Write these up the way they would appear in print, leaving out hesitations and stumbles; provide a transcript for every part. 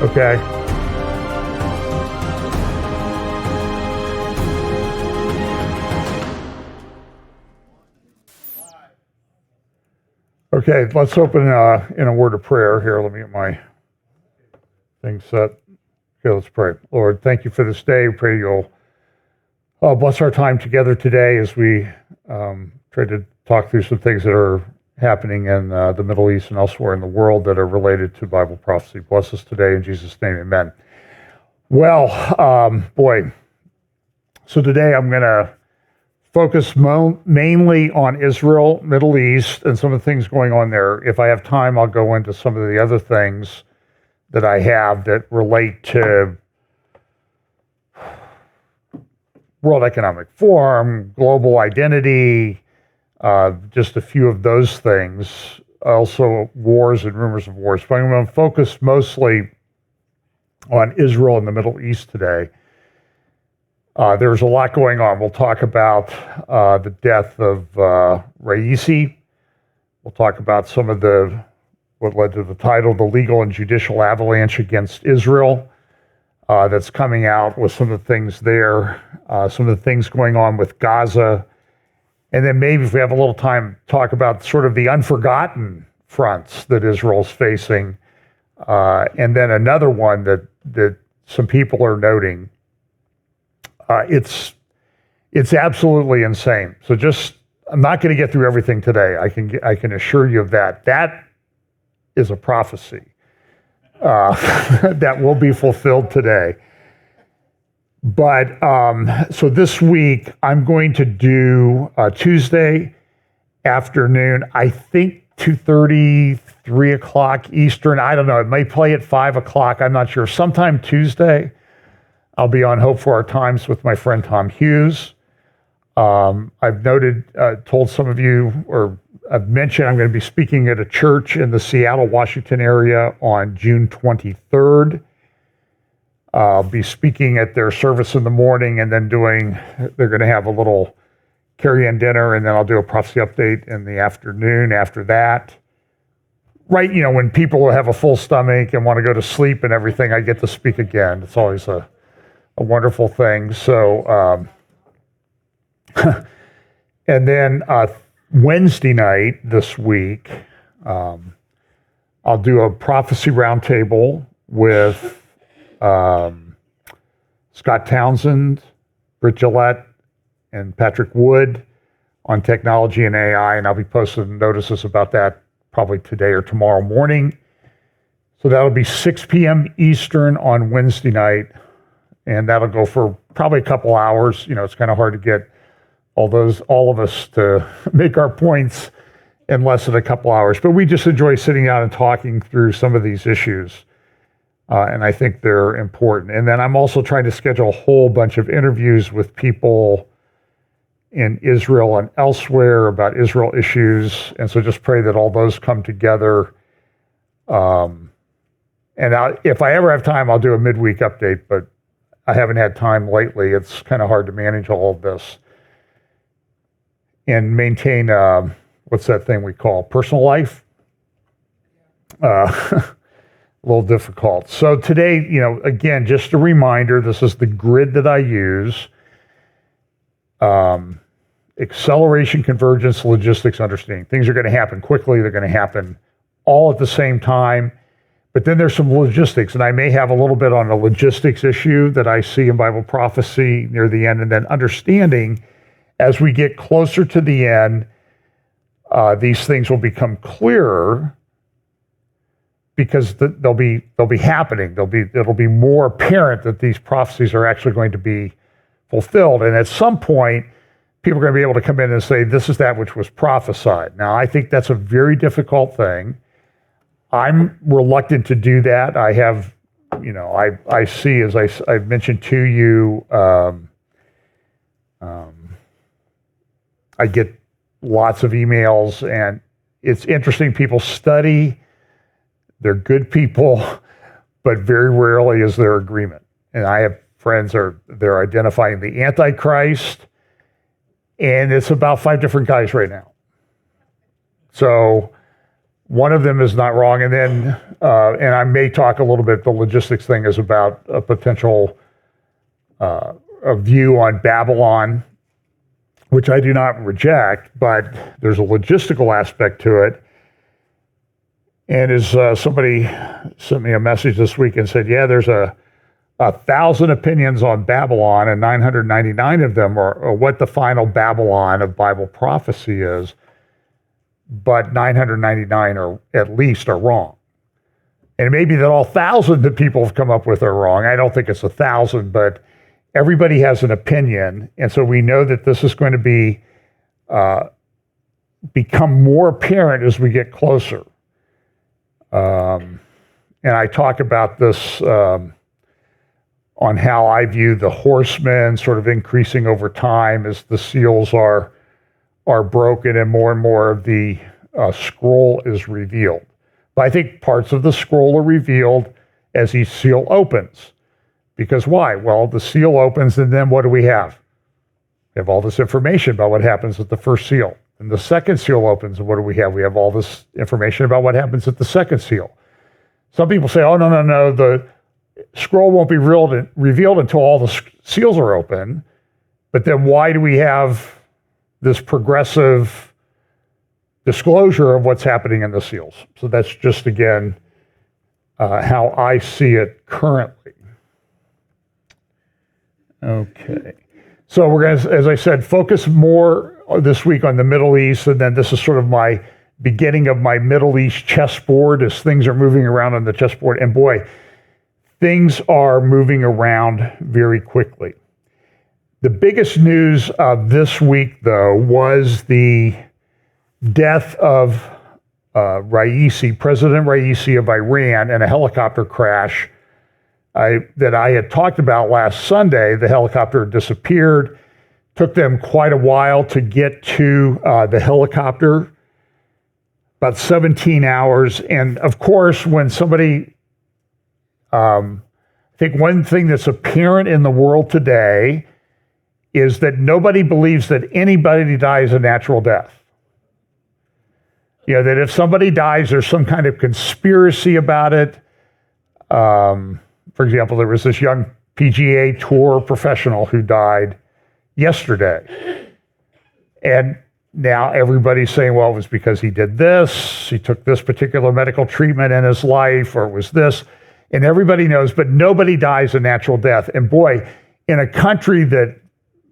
Okay. Okay, let's open in a word of prayer here. Let me get my thing set. Okay, let's pray. Lord, thank you for this day. We pray you'll bless our time together today as we try to talk through some things that are happening in the Middle East and elsewhere in the world that are related to Bible prophecy. Bless us today in Jesus' name, amen. Well, boy, so today I'm going to focus mainly on Israel, Middle East, and some of the things going on there. If I have time, I'll go into some of the other things that I have that relate to World Economic Forum, global identity, just a few of those things. Also, wars and rumors of wars. But I'm going to focus mostly on Israel and the Middle East today. There's a lot going on. We'll talk about the death of Raisi. We'll talk about some of what led to the title, the legal and judicial avalanche against Israel. That's coming out with some of the things there, some of the things going on with Gaza. And then maybe if we have a little time, talk about sort of the unforgotten fronts that Israel's facing. And then another one that some people are noting. It's absolutely insane. So I'm not going to get through everything today. I can assure you of that. That is a prophecy that will be fulfilled today. But so this week I'm going to do Tuesday afternoon. I think 2:30, 3 o'clock Eastern. I don't know. It may play at 5 o'clock. I'm not sure. Sometime Tuesday. I'll be on Hope for Our Times with my friend Tom Hughes. I've told some of you, or I've mentioned I'm going to be speaking at a church in the Seattle, Washington area on June 23rd. I'll be speaking at their service in the morning and then they're going to have a little carry-in dinner, and then I'll do a prophecy update in the afternoon after that. Right, when people have a full stomach and want to go to sleep and everything, I get to speak again. It's always a wonderful thing. So, and then Wednesday night this week, I'll do a prophecy roundtable with Scott Townsend, Britt Gillette, and Patrick Wood on technology and AI, and I'll be posting notices about that probably today or tomorrow morning. So that'll be 6 p.m. Eastern on Wednesday night. And that'll go for probably a couple hours. It's kind of hard to get all of us to make our points in less than a couple hours. But we just enjoy sitting down and talking through some of these issues. And I think they're important. And then I'm also trying to schedule a whole bunch of interviews with people in Israel and elsewhere about Israel issues. And so just pray that all those come together. And if I ever have time, I'll do a midweek update, but I haven't had time lately. It's kind of hard to manage all of this and maintain, what's that thing we call personal life? A little difficult. So today, again, just a reminder, this is the grid that I use. Acceleration, convergence, logistics, understanding. Things are going to happen quickly. They're going to happen all at the same time. But then there's some logistics, and I may have a little bit on a logistics issue that I see in Bible prophecy near the end, and then understanding as we get closer to the end, these things will become clearer because they'll be happening. It'll be more apparent that these prophecies are actually going to be fulfilled, and at some point, people are going to be able to come in and say, "This is that which was prophesied." Now, I think that's a very difficult thing. I'm reluctant to do that. I have, I see, as I've mentioned to you, I get lots of emails, and it's interesting. People study, they're good people, but very rarely is there agreement. And I have friends they're identifying the Antichrist, and it's about 5 different guys right now. So One of them is not wrong. And then, and I may talk a little bit, the logistics thing is about a potential a view on Babylon, which I do not reject, but there's a logistical aspect to it. And as somebody sent me a message this week and said, yeah, there's 1,000 opinions on Babylon, and 999 of them are what the final Babylon of Bible prophecy is, but 999 are at least are wrong. And it may be that all 1,000 that people have come up with are wrong. I don't think it's 1,000, but everybody has an opinion, and so we know that this is going to be become more apparent as we get closer. And I talk about this on how I view the horsemen sort of increasing over time as the seals are broken and more of the scroll is revealed. But I think parts of the scroll are revealed as each seal opens. Because why? Well, the seal opens, and then what do we have? We have all this information about what happens at the first seal. And the second seal opens, and what do we have? We have all this information about what happens at the second seal. Some people say, oh, no, the scroll won't be revealed until all the seals are open. But then why do we have this progressive disclosure of what's happening in the seals? So that's just, again, how I see it currently. Okay. So we're going to, as I said, focus more this week on the Middle East, and then this is sort of my beginning of my Middle East chessboard as things are moving around on the chessboard. And boy, things are moving around very quickly. The biggest news of this week, though, was the death of President Raisi of Iran, in a helicopter crash that I had talked about last Sunday. The helicopter disappeared. Took them quite a while to get to the helicopter, about 17 hours. And of course, when somebody, I think one thing that's apparent in the world today is that nobody believes that anybody dies a natural death. You know, that if somebody dies, there's some kind of conspiracy about it. For example, there was this young PGA Tour professional who died yesterday. And now everybody's saying, well, it was because he did this, he took this particular medical treatment in his life, or it was this. And everybody knows, but nobody dies a natural death. And boy, in a country that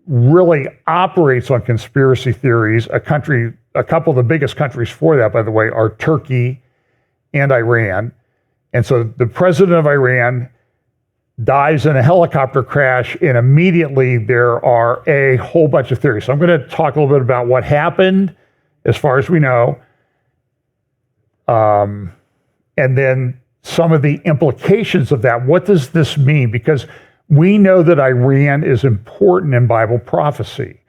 really operates on conspiracy theories, a couple of the biggest countries for that, by the way, are Turkey and Iran. And so the president of Iran dies in a helicopter crash, and immediately there are a whole bunch of theories. So I'm going to talk a little bit about what happened, as far as we know, and then some of the implications of that. What does this mean? Because we know that Iran is important in Bible prophecy.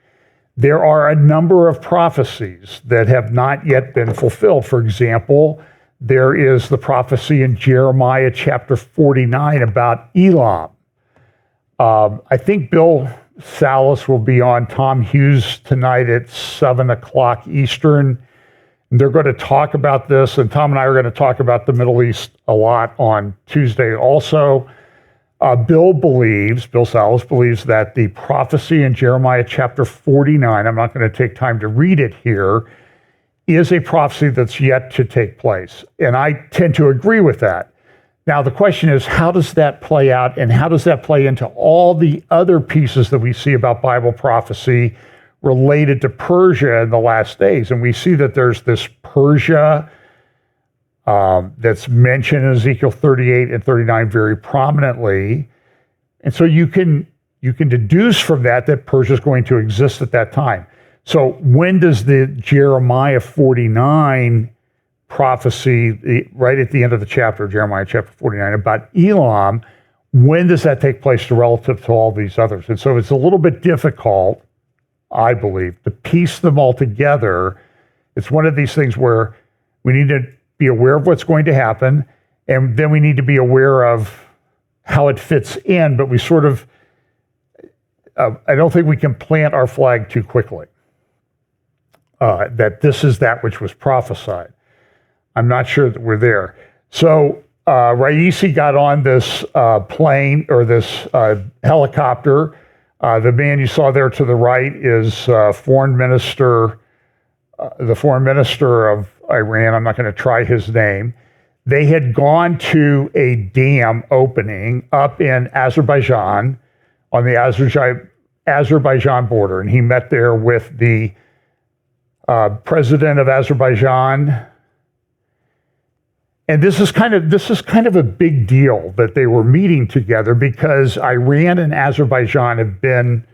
There are a number of prophecies that have not yet been fulfilled. For example, there is the prophecy in Jeremiah chapter 49 about Elam. I think Bill Salas will be on Tom Hughes tonight at 7 o'clock Eastern. They're going to talk about this, and Tom and I are going to talk about the Middle East a lot on Tuesday also. Bill Salas believes that the prophecy in Jeremiah chapter 49, I'm not going to take time to read it here, is a prophecy that's yet to take place. And I tend to agree with that. Now, the question is, how does that play out, and how does that play into all the other pieces that we see about Bible prophecy related to Persia in the last days? And we see that there's this Persia that's mentioned in Ezekiel 38 and 39 very prominently. And so you can deduce from that Persia is going to exist at that time. So when does the Jeremiah 49 prophecy, right at the end of the chapter, Jeremiah chapter 49, about Elam, when does that take place relative to all these others? And so it's a little bit difficult, I believe, to piece them all together. It's one of these things where we need to be aware of what's going to happen, and then we need to be aware of how it fits in, but we sort of, I don't think we can plant our flag too quickly. That this is that which was prophesied. I'm not sure that we're there. So Raisi got on this plane or this helicopter. The man you saw there to the right is the foreign minister of Iran. I'm not going to try his name. They had gone to a dam opening up in Azerbaijan on the Azerbaijan border, and he met there with the president of Azerbaijan. And this is kind of a big deal that they were meeting together, because Iran and Azerbaijan have been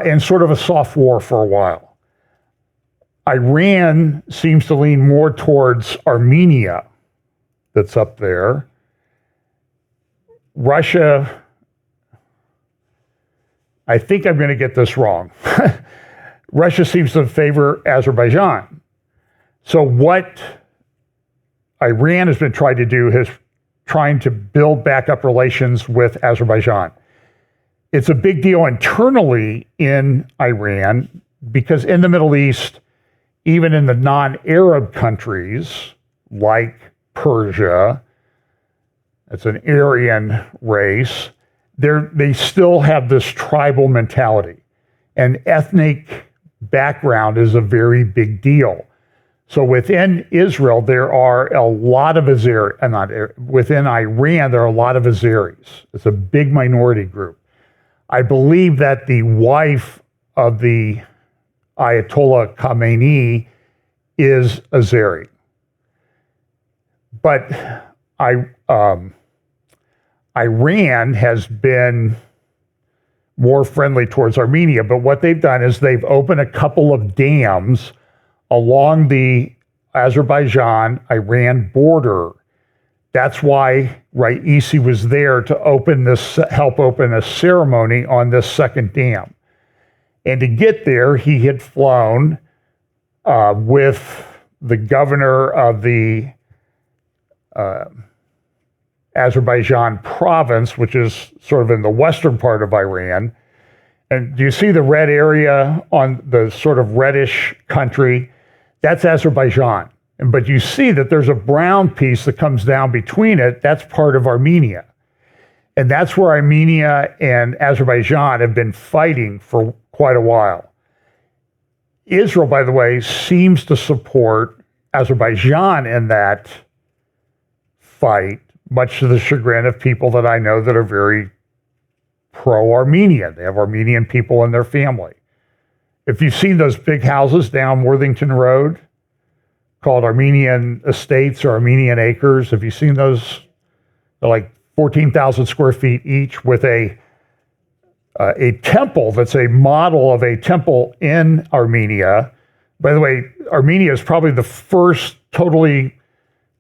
in sort of a soft war for a while. Iran seems to lean more towards Armenia, that's up there. Russia, I think I'm going to get this wrong. Russia seems to favor Azerbaijan. So what Iran has been trying to do is trying to build back up relations with Azerbaijan. It's a big deal internally in Iran, because in the Middle East, even in the non-Arab countries like Persia, it's an Aryan race, they still have this tribal mentality. And ethnic background is a very big deal. So within Israel, there are a lot of within Iran, there are a lot of Azeris. It's a big minority group. I believe that the wife of the Ayatollah Khamenei is Azeri. But Iran has been more friendly towards Armenia. But what they've done is they've opened a couple of dams along the Azerbaijan-Iran border. That's why Raisi was there to help open a ceremony on this second dam. And to get there, he had flown with the governor of the Azerbaijan province, which is sort of in the western part of Iran. And do you see the red area on the sort of reddish country? That's Azerbaijan. But you see that there's a brown piece that comes down between it. That's part of Armenia. And that's where Armenia and Azerbaijan have been fighting for quite a while. Israel, by the way, seems to support Azerbaijan in that fight, much to the chagrin of people that I know that are very pro-Armenian. They have Armenian people in their family. If you've seen those big houses down Worthington Road called Armenian Estates or Armenian Acres, have you seen those? They're like 14,000 square feet each, with a temple that's a model of a temple in Armenia. By the way, Armenia is probably the first totally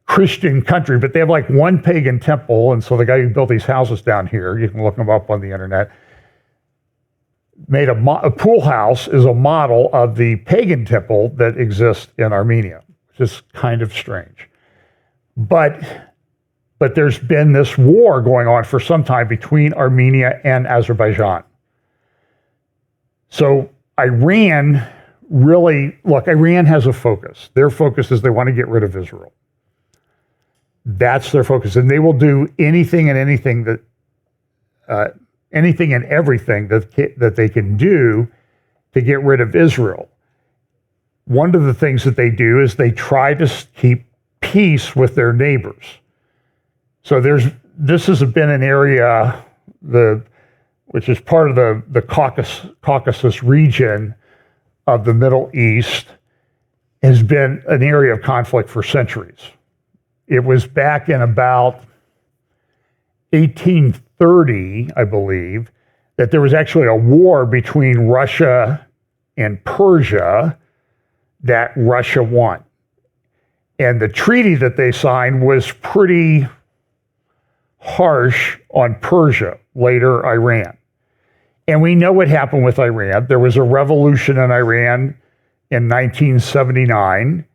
Christian country, but they have like one pagan temple. And so the guy who built these houses down here, you can look them up on the internet, made a pool house is a model of the pagan temple that exists in Armenia, which is kind of strange. But there's been this war going on for some time between Armenia and Azerbaijan. So Iran has a focus. Their focus is they want to get rid of Israel. That's their focus. And they will do anything and everything that they can do to get rid of Israel. One of the things that they do is they try to keep peace with their neighbors. So this has been an area, which is part of the Caucasus region of the Middle East, has been an area of conflict for centuries. It was back in about 1830, I believe, that there was actually a war between Russia and Persia that Russia won. And the treaty that they signed was pretty harsh on Persia, later Iran. And we know what happened with Iran. There was a revolution in Iran in 1979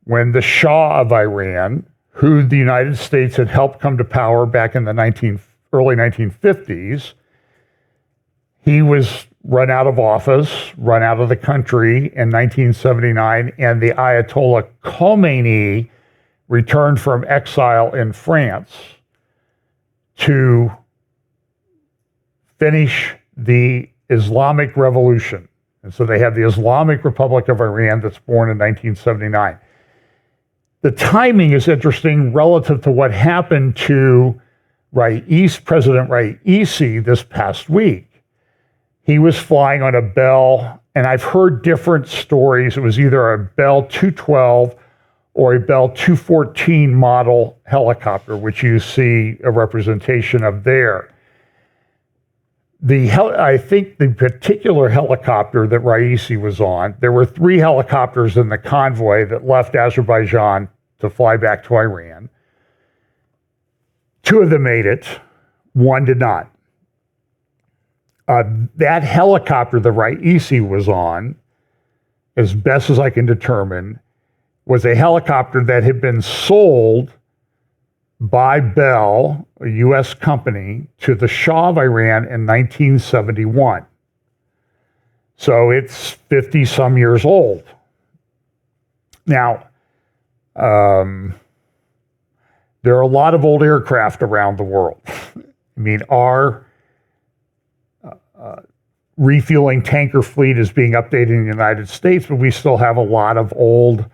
when the Shah of Iran, who the United States had helped come to power back in the early 1950s, he was run out of office, run out of the country in 1979, and the Ayatollah Khomeini returned from exile in France to finish the Islamic Revolution. And so they have the Islamic Republic of Iran that's born in 1979. The timing is interesting relative to what happened to President Raisi this past week. He was flying on a Bell, and I've heard different stories. It was either a Bell 212 or a Bell 214 model helicopter, which you see a representation of there. I think the particular helicopter that Raisi was on, there were 3 helicopters in the convoy that left Azerbaijan to fly back to Iran. 2 of them made it, 1 did not. That helicopter that Raisi was on, as best as I can determine, was a helicopter that had been sold by Bell, a U.S. company, to the Shah of Iran in 1971. So it's 50 some years old. Now, there are a lot of old aircraft around the world. I mean, our refueling tanker fleet is being updated in the United States, but we still have a lot of old,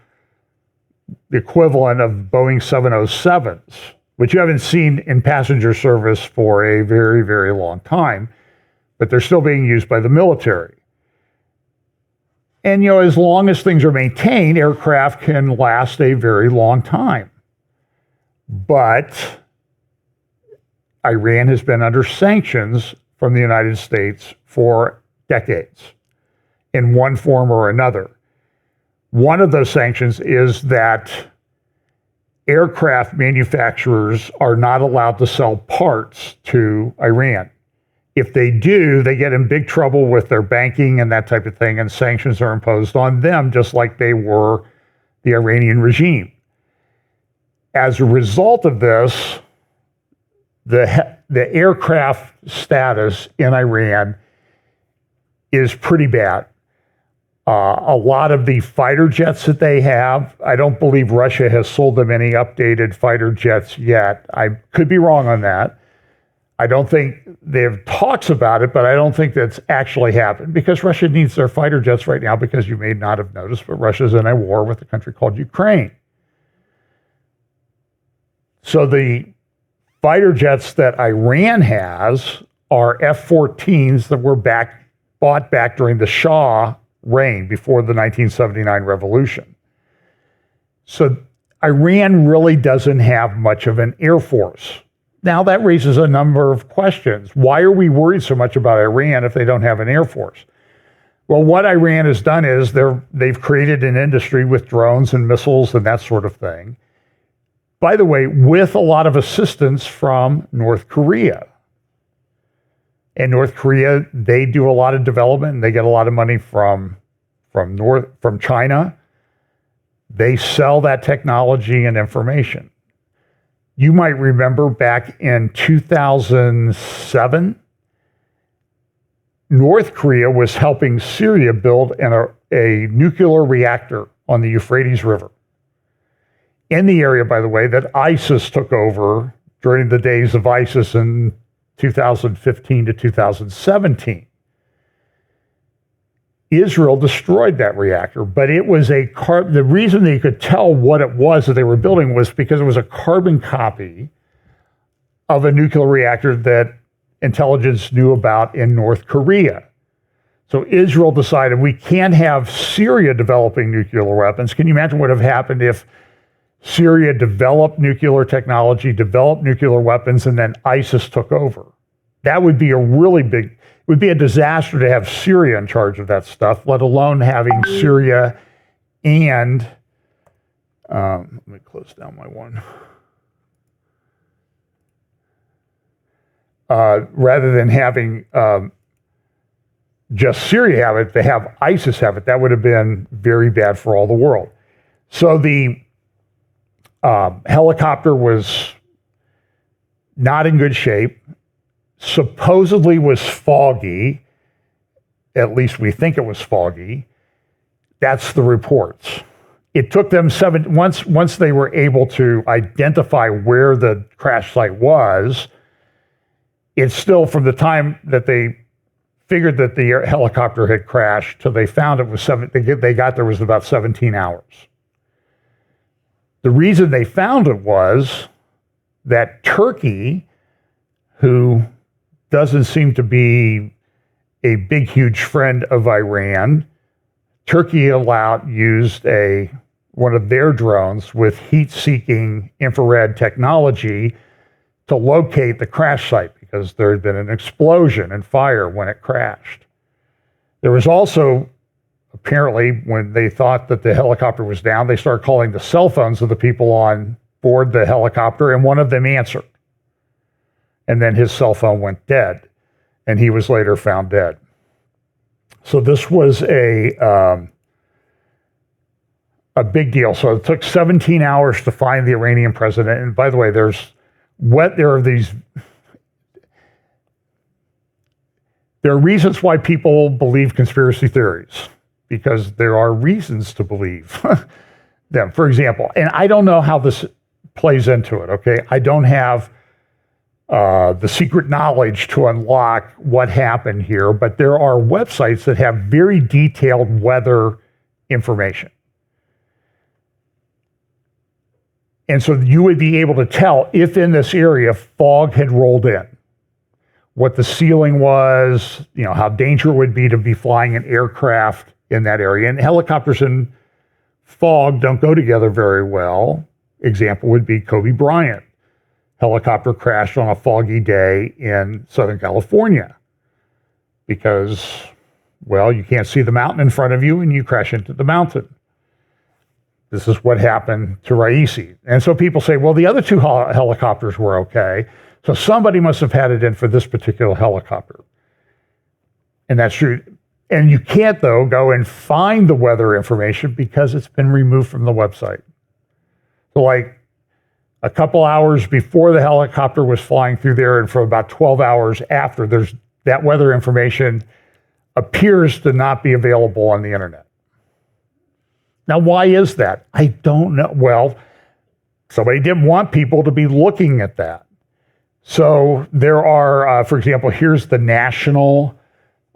the equivalent of Boeing 707s, which you haven't seen in passenger service for a very, very long time, but they're still being used by the military. And, as long as things are maintained, aircraft can last a very long time. But Iran has been under sanctions from the United States for decades in one form or another. One of those sanctions is that aircraft manufacturers are not allowed to sell parts to Iran. If they do, they get in big trouble with their banking and that type of thing, and sanctions are imposed on them, just like they were the Iranian regime. As a result of this, the aircraft status in Iran is pretty bad. A lot of the fighter jets that they have, I don't believe Russia has sold them any updated fighter jets yet. I could be wrong on that. I don't think they have talks about it, but I don't think that's actually happened, because Russia needs their fighter jets right now, because you may not have noticed, but Russia's in a war with a country called Ukraine. So the fighter jets that Iran has are F-14s that were bought back during the Shah reign before the 1979 revolution. So Iran really doesn't have much of an air force. Now that raises a number of questions. Why are we worried so much about Iran if they don't have an air force? Well, what Iran has done is they've created an industry with drones and missiles and that sort of thing. By the way, with a lot of assistance from North Korea. In North Korea, they do a lot of development, and they get a lot of money from China. They sell that technology and information. You might remember back in 2007, North Korea was helping Syria build a nuclear reactor on the Euphrates River. In the area, by the way, that ISIS took over during the days of ISIS in 2015 to 2017. Israel destroyed that reactor, but it was the reason they could tell what it was that they were building was because it was a carbon copy of a nuclear reactor that intelligence knew about in North Korea. So Israel decided we can't have Syria developing nuclear weapons. Can you imagine what would have happened if Syria developed nuclear technology, developed nuclear weapons, and then ISIS took over? That would be a really big, it would be a disaster to have Syria in charge of that stuff, let alone having Syria and, let me close down my one. Rather than having just Syria have it, to have ISIS have it, that would have been very bad for all the world. So the helicopter was not in good shape, supposedly was foggy, at least we think it was foggy. That's the reports. It took them once they were able to identify where the crash site was, it's still from the time that they figured that the helicopter had crashed till they found it was they got there was about 17 hours. The reason they found it was that Turkey, who doesn't seem to be a big, huge friend of Iran, Turkey used one of their drones with heat-seeking infrared technology to locate the crash site because there had been an explosion and fire when it crashed. There was also, apparently, when they thought that the helicopter was down, they started calling the cell phones of the people on board the helicopter, and one of them answered. And then his cell phone went dead, and he was later found dead. So this was a big deal. So it took 17 hours to find the Iranian president. And by the way, there are reasons why people believe conspiracy theories, because there are reasons to believe them. For example, and I don't know how this plays into it, okay? I don't have the secret knowledge to unlock what happened here, but there are websites that have very detailed weather information. And so you would be able to tell if in this area fog had rolled in, what the ceiling was, how dangerous it would be to be flying an aircraft in that area. And helicopters and fog don't go together very well. Example would be Kobe Bryant. Helicopter crashed on a foggy day in Southern California because, you can't see the mountain in front of you and you crash into the mountain. This is what happened to Raisi. And so people say, well, the other two helicopters were okay, so somebody must have had it in for this particular helicopter. And that's true. And you can't, though, go and find the weather information because it's been removed from the website. So a couple hours before the helicopter was flying through there and for about 12 hours after, that weather information appears to not be available on the internet. Now, why is that? I don't know. Well, somebody didn't want people to be looking at that. So there are, for example, here's the National,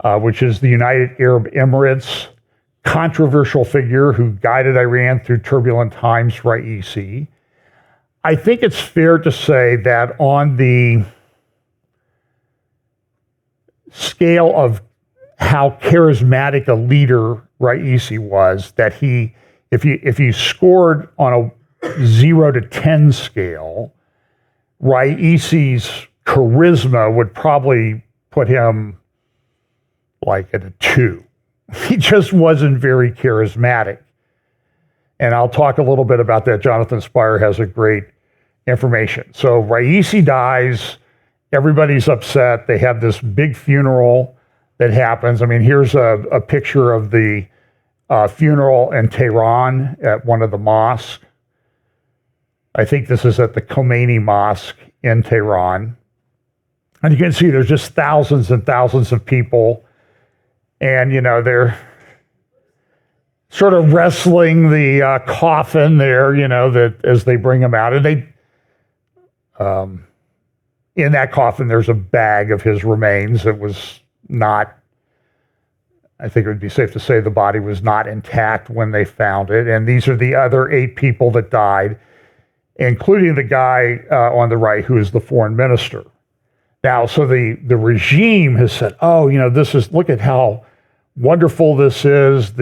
which is the United Arab Emirates, controversial figure who guided Iran through turbulent times, Raisi. I think it's fair to say that on the scale of how charismatic a leader Raisi was, that if you scored on a 0 to 10 scale, Raisi's charisma would probably put him at a 2. He just wasn't very charismatic. And I'll talk a little bit about that. Jonathan Spire has a great information. So Raisi dies, everybody's upset. They have this big funeral that happens. I mean, here's a picture of the funeral in Tehran at one of the mosques. I think this is at the Khomeini Mosque in Tehran. And you can see there's just thousands and thousands of people. And, they're sort of wrestling the coffin there, that as they bring him out. And in that coffin, there's a bag of his remains. It was not, I think it would be safe to say the body was not intact when they found it. And these are the other 8 people that died, including the guy on the right who is the foreign minister. Now, so the regime has said, look at how wonderful this is.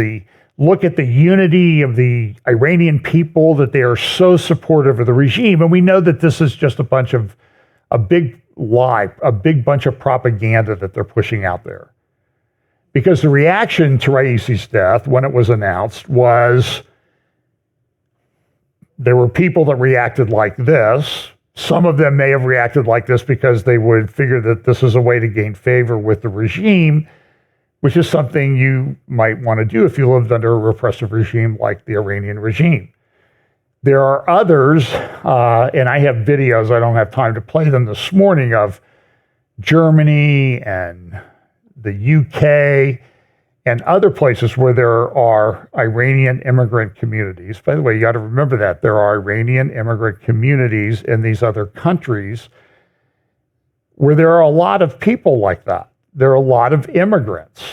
Look at the unity of the Iranian people, that they are so supportive of the regime. And we know that this is just a big lie, a big bunch of propaganda that they're pushing out there. Because the reaction to Raisi's death, when it was announced, was there were people that reacted like this. Some of them may have reacted like this because they would figure that this is a way to gain favor with the regime, which is something you might want to do if you lived under a repressive regime like the Iranian regime. There are others, and I have videos, I don't have time to play them this morning, of Germany and the UK and other places where there are Iranian immigrant communities. By the way, you got to remember that there are Iranian immigrant communities in these other countries where there are a lot of people like that. There are a lot of immigrants.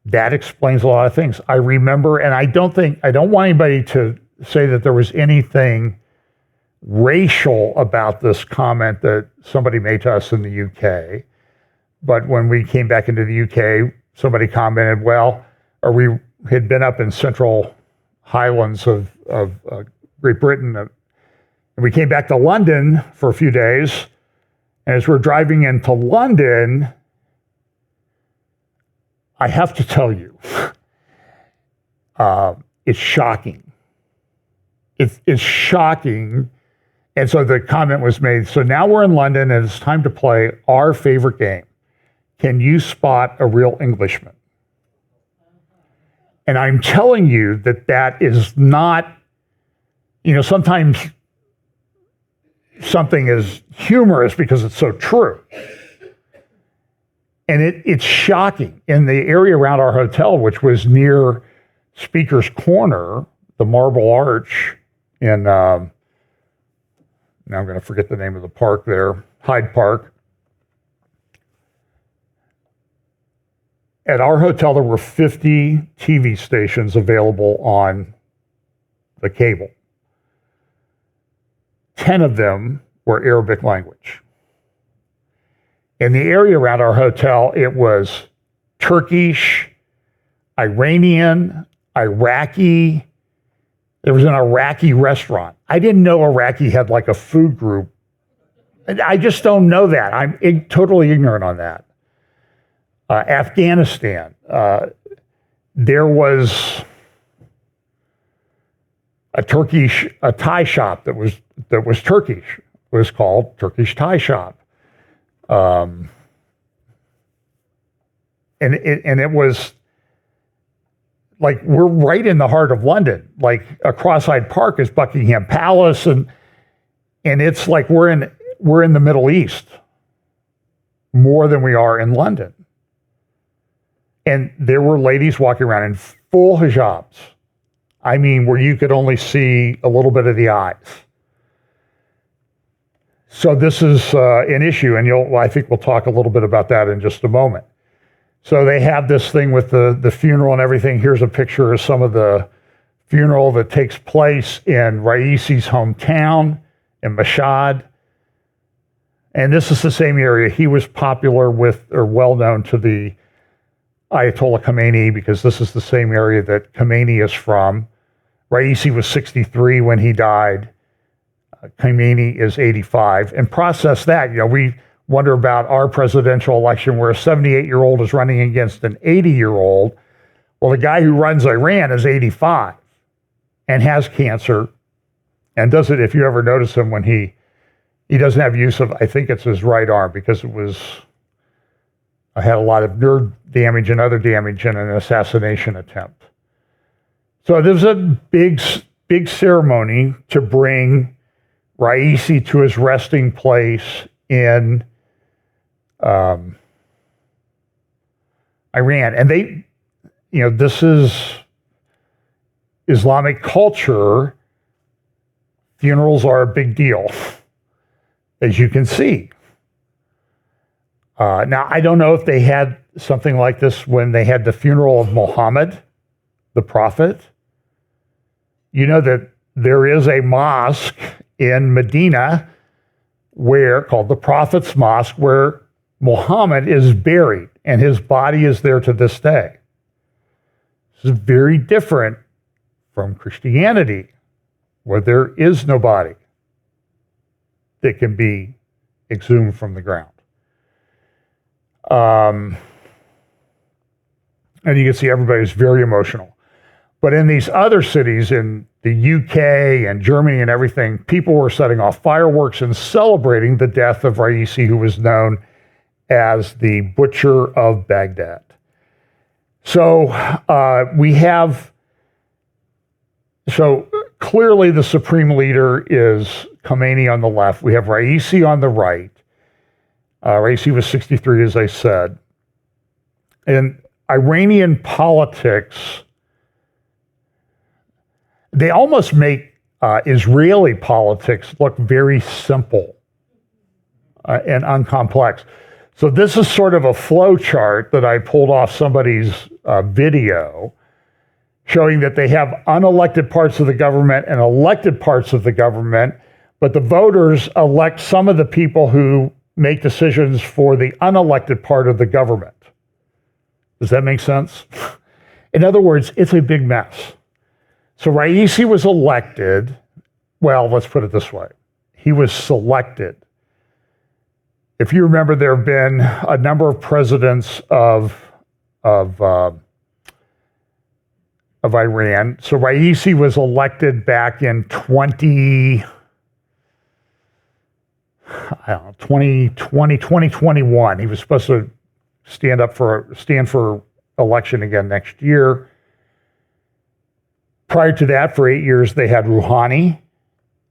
That explains a lot of things. I remember, and I don't want anybody to say that there was anything racial about this comment that somebody made to us in the UK. But when we came back into the UK, somebody commented, or we had been up in central highlands of Great Britain, and we came back to London for a few days. And as we're driving into London, I have to tell you, it's shocking. It's shocking. And so the comment was made, so now we're in London and it's time to play our favorite game. Can you spot a real Englishman? And I'm telling you that is not, sometimes something is humorous because it's so true. And it's shocking. In the area around our hotel, which was near Speaker's Corner, the Marble Arch in, now I'm going to forget the name of the park there, Hyde Park. At our hotel, there were 50 TV stations available on the cable. 10 of them were Arabic language. In the area around our hotel, it was Turkish, Iranian, Iraqi. There was an Iraqi restaurant. I didn't know Iraqi had like a food group. I just don't know that. I'm totally ignorant on that. Afghanistan. There was a Thai shop that was Turkish. It was called Turkish Thai Shop. And it was like, we're right in the heart of London. Like across Hyde Park is Buckingham Palace, and it's like we're in the Middle East more than we are in London. And there were ladies walking around in full hijabs. I mean, where you could only see a little bit of the eyes. So this is an issue, and I think we'll talk a little bit about that in just a moment. So they have this thing with the funeral and everything. Here's a picture of some of the funeral that takes place in Raisi's hometown in Mashhad. And this is the same area. He was popular with, or well known to the Ayatollah Khomeini, because this is the same area that Khomeini is from. Raisi was 63 when he died. Khomeini is 85. And process that, we wonder about our presidential election where a 78-year-old is running against an 80-year-old. Well, the guy who runs Iran is 85 and has cancer and does it, if you ever notice him, when he doesn't have use of, I think it's his right arm, because I had a lot of nerve damage and other damage in an assassination attempt. So there was a big ceremony to bring Raisi to his resting place in Iran. And this is Islamic culture. Funerals are a big deal, as you can see. Now, I don't know if they had something like this when they had the funeral of Muhammad, the prophet. You know that there is a mosque in Medina called the Prophet's Mosque, where Muhammad is buried, and his body is there to this day. This is very different from Christianity, where there is no body that can be exhumed from the ground. And you can see everybody's very emotional. But in these other cities, in the UK and Germany and everything, people were setting off fireworks and celebrating the death of Raisi, who was known as the Butcher of Baghdad. So clearly the supreme leader is Khomeini on the left. We have Raisi on the right. Raisi was 63, as I said. And Iranian politics, they almost make Israeli politics look very simple and uncomplex. So this is sort of a flow chart that I pulled off somebody's video showing that they have unelected parts of the government and elected parts of the government, but the voters elect some of the people who make decisions for the unelected part of the government. Does that make sense? In other words, it's a big mess. So Raisi was elected. Well, let's put it this way. He was selected. If you remember, there have been a number of presidents of Iran. So Raisi was elected back in 2021. He was supposed to stand for election again next year. Prior to that, for 8 years, they had Rouhani.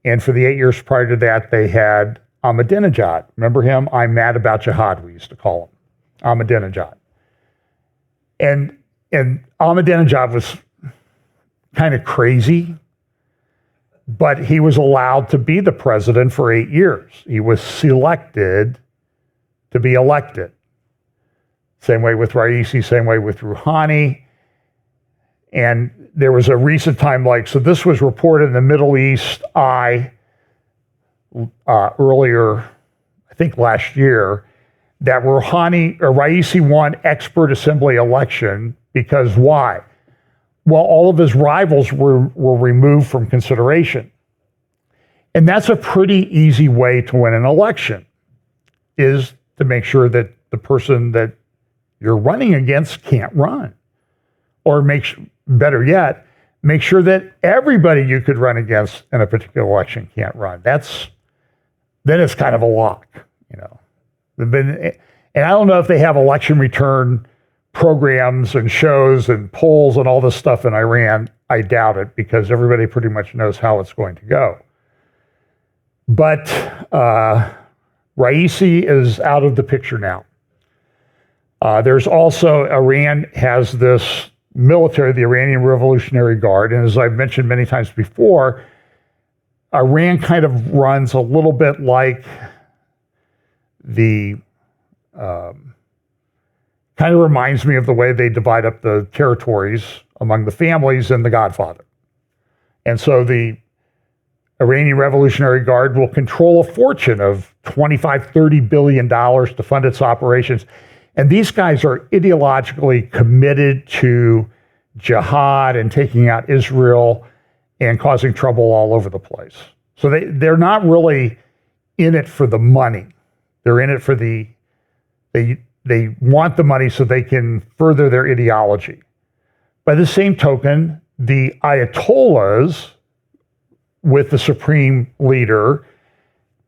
And for the 8 years prior to that, they had Ahmadinejad. Remember him? I'm mad about jihad, we used to call him. Ahmadinejad. And Ahmadinejad was kind of crazy, but he was allowed to be the president for 8 years. He was selected to be elected. Same way with Raisi, same way with Rouhani. And there was a recent time, so this was reported in the Middle East Eye earlier, I think last year, that Raisi won expert assembly election because why? Well, all of his rivals were removed from consideration. And that's a pretty easy way to win an election, is to make sure that the person that you're running against can't run. Or better yet, make sure that everybody you could run against in a particular election can't run. Then it's kind of a lock, And I don't know if they have election return programs and shows and polls and all this stuff in Iran. I doubt it, because everybody pretty much knows how it's going to go. But Raisi is out of the picture now. There's also, Iran has this military, the Iranian Revolutionary Guard, and as I've mentioned many times before, Iran kind of runs a little bit like kind of reminds me of the way they divide up the territories among the families in The Godfather. And so the Iranian Revolutionary Guard will control a fortune of $25-30 billion to fund its operations. And these guys are ideologically committed to jihad and taking out Israel and causing trouble all over the place. So they're not really in it for the money. They're in it for they want the money so they can further their ideology. By the same token, the Ayatollahs, with the supreme leader,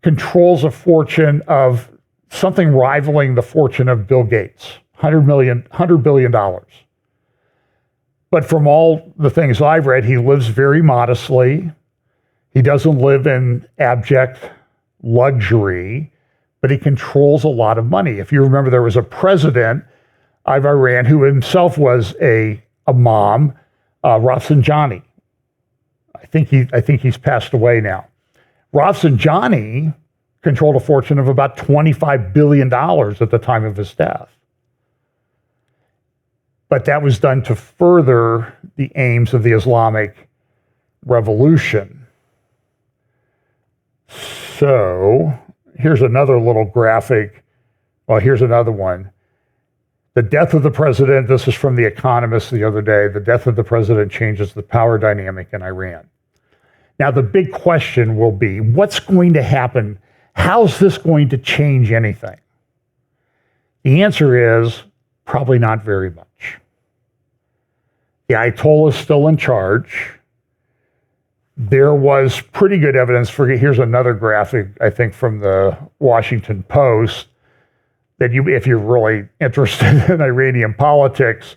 controls a fortune of something rivaling the fortune of Bill Gates, $100 billion. But from all the things I've read, he lives very modestly. He doesn't live in abject luxury, but he controls a lot of money. If you remember, there was a president of Iran who himself was a imam, Rafsanjani. I think he's passed away now. Rafsanjani controlled a fortune of about $25 billion at the time of his death. But that was done to further the aims of the Islamic Revolution. So here's another little graphic. Well, here's another one. The death of the president, this is from The Economist the other day, the death of the president changes the power dynamic in Iran. Now, the big question will be, what's going to happen? How's this going to change anything? The answer is probably not very much. The Ayatollah is still in charge. There was pretty good evidence here's another graphic, I think, from the Washington Post, that if you're really interested in Iranian politics,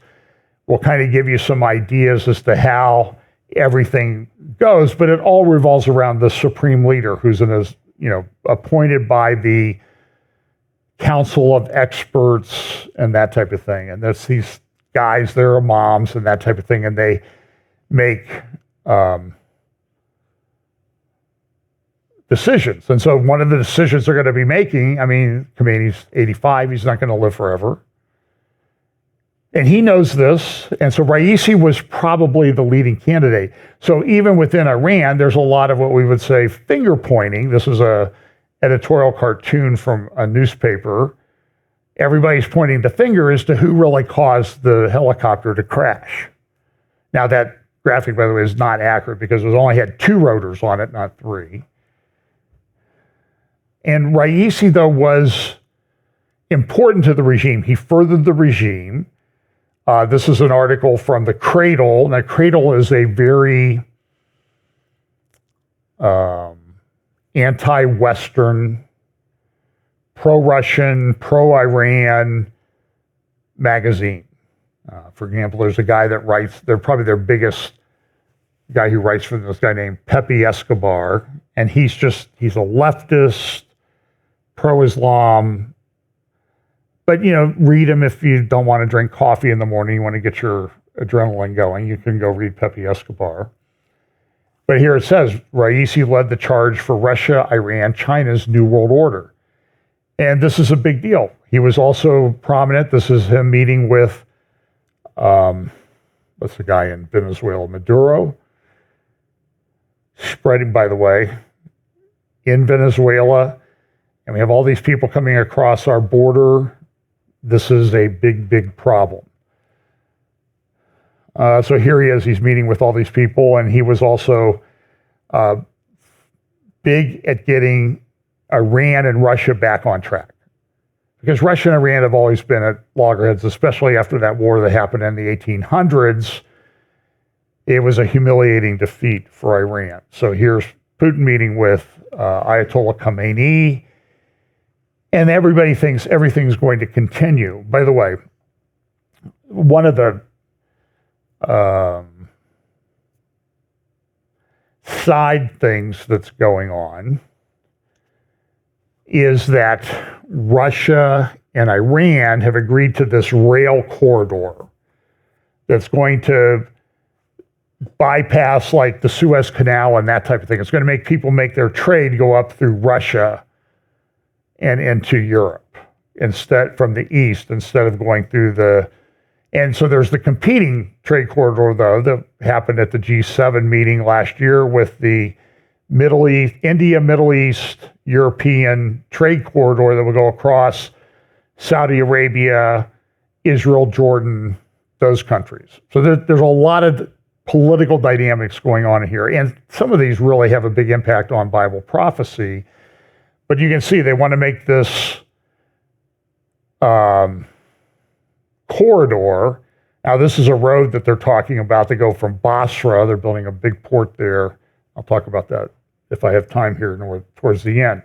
will kind of give you some ideas as to how everything goes, but it all revolves around the supreme leader, who's appointed by the council of experts and that type of thing. And that's these guys, there are moms and that type of thing, and they make decisions. And so one of the decisions they're going to be making, I mean, Khomeini's 85, he's not going to live forever. And he knows this, and so Raisi was probably the leading candidate. So even within Iran, there's a lot of what we would say finger pointing. This is a editorial cartoon from a newspaper. Everybody's pointing the finger as to who really caused the helicopter to crash. Now that graphic, by the way, is not accurate because it only had 2 rotors on it, not 3. And Raisi, though, was important to the regime. He furthered the regime. This is an article from the Cradle. Now, Cradle is a very anti-Western, pro-Russian, pro-Iran magazine. For example, there's a guy that writes, they're probably their biggest guy who writes for this guy named Pepe Escobar, and he's a leftist, pro-Islam. But, read him if you don't want to drink coffee in the morning, you want to get your adrenaline going, you can go read Pepe Escobar. But here it says, Raisi led the charge for Russia, Iran, China's New World Order. And this is a big deal. He was also prominent. This is him meeting with, what's the guy in Venezuela, Maduro. Spreading, by the way, in Venezuela. And we have all these people coming across our border. This is a big, big problem. So here he is, he's meeting with all these people, and he was also big at getting Iran and Russia back on track. Because Russia and Iran have always been at loggerheads, especially after that war that happened in the 1800s. It was a humiliating defeat for Iran. So here's Putin meeting with Ayatollah Khomeini, and everybody thinks everything's going to continue. By the way, one of the side things that's going on is that Russia and Iran have agreed to this rail corridor that's going to bypass like the Suez Canal and that type of thing. It's going to make people make their trade go up through Russia and into Europe instead from the east instead of going through the. And so there's the competing trade corridor, though, that happened at the G7 meeting last year with the Middle East, India, Middle East, European trade corridor that will go across Saudi Arabia, Israel, Jordan, those countries. So there's a lot of political dynamics going on here. And some of these really have a big impact on Bible prophecy. But you can see they want to make this corridor. Now, this is a road that they're talking about to go from Basra. They're building a big port there. I'll talk about that if I have time here towards the end.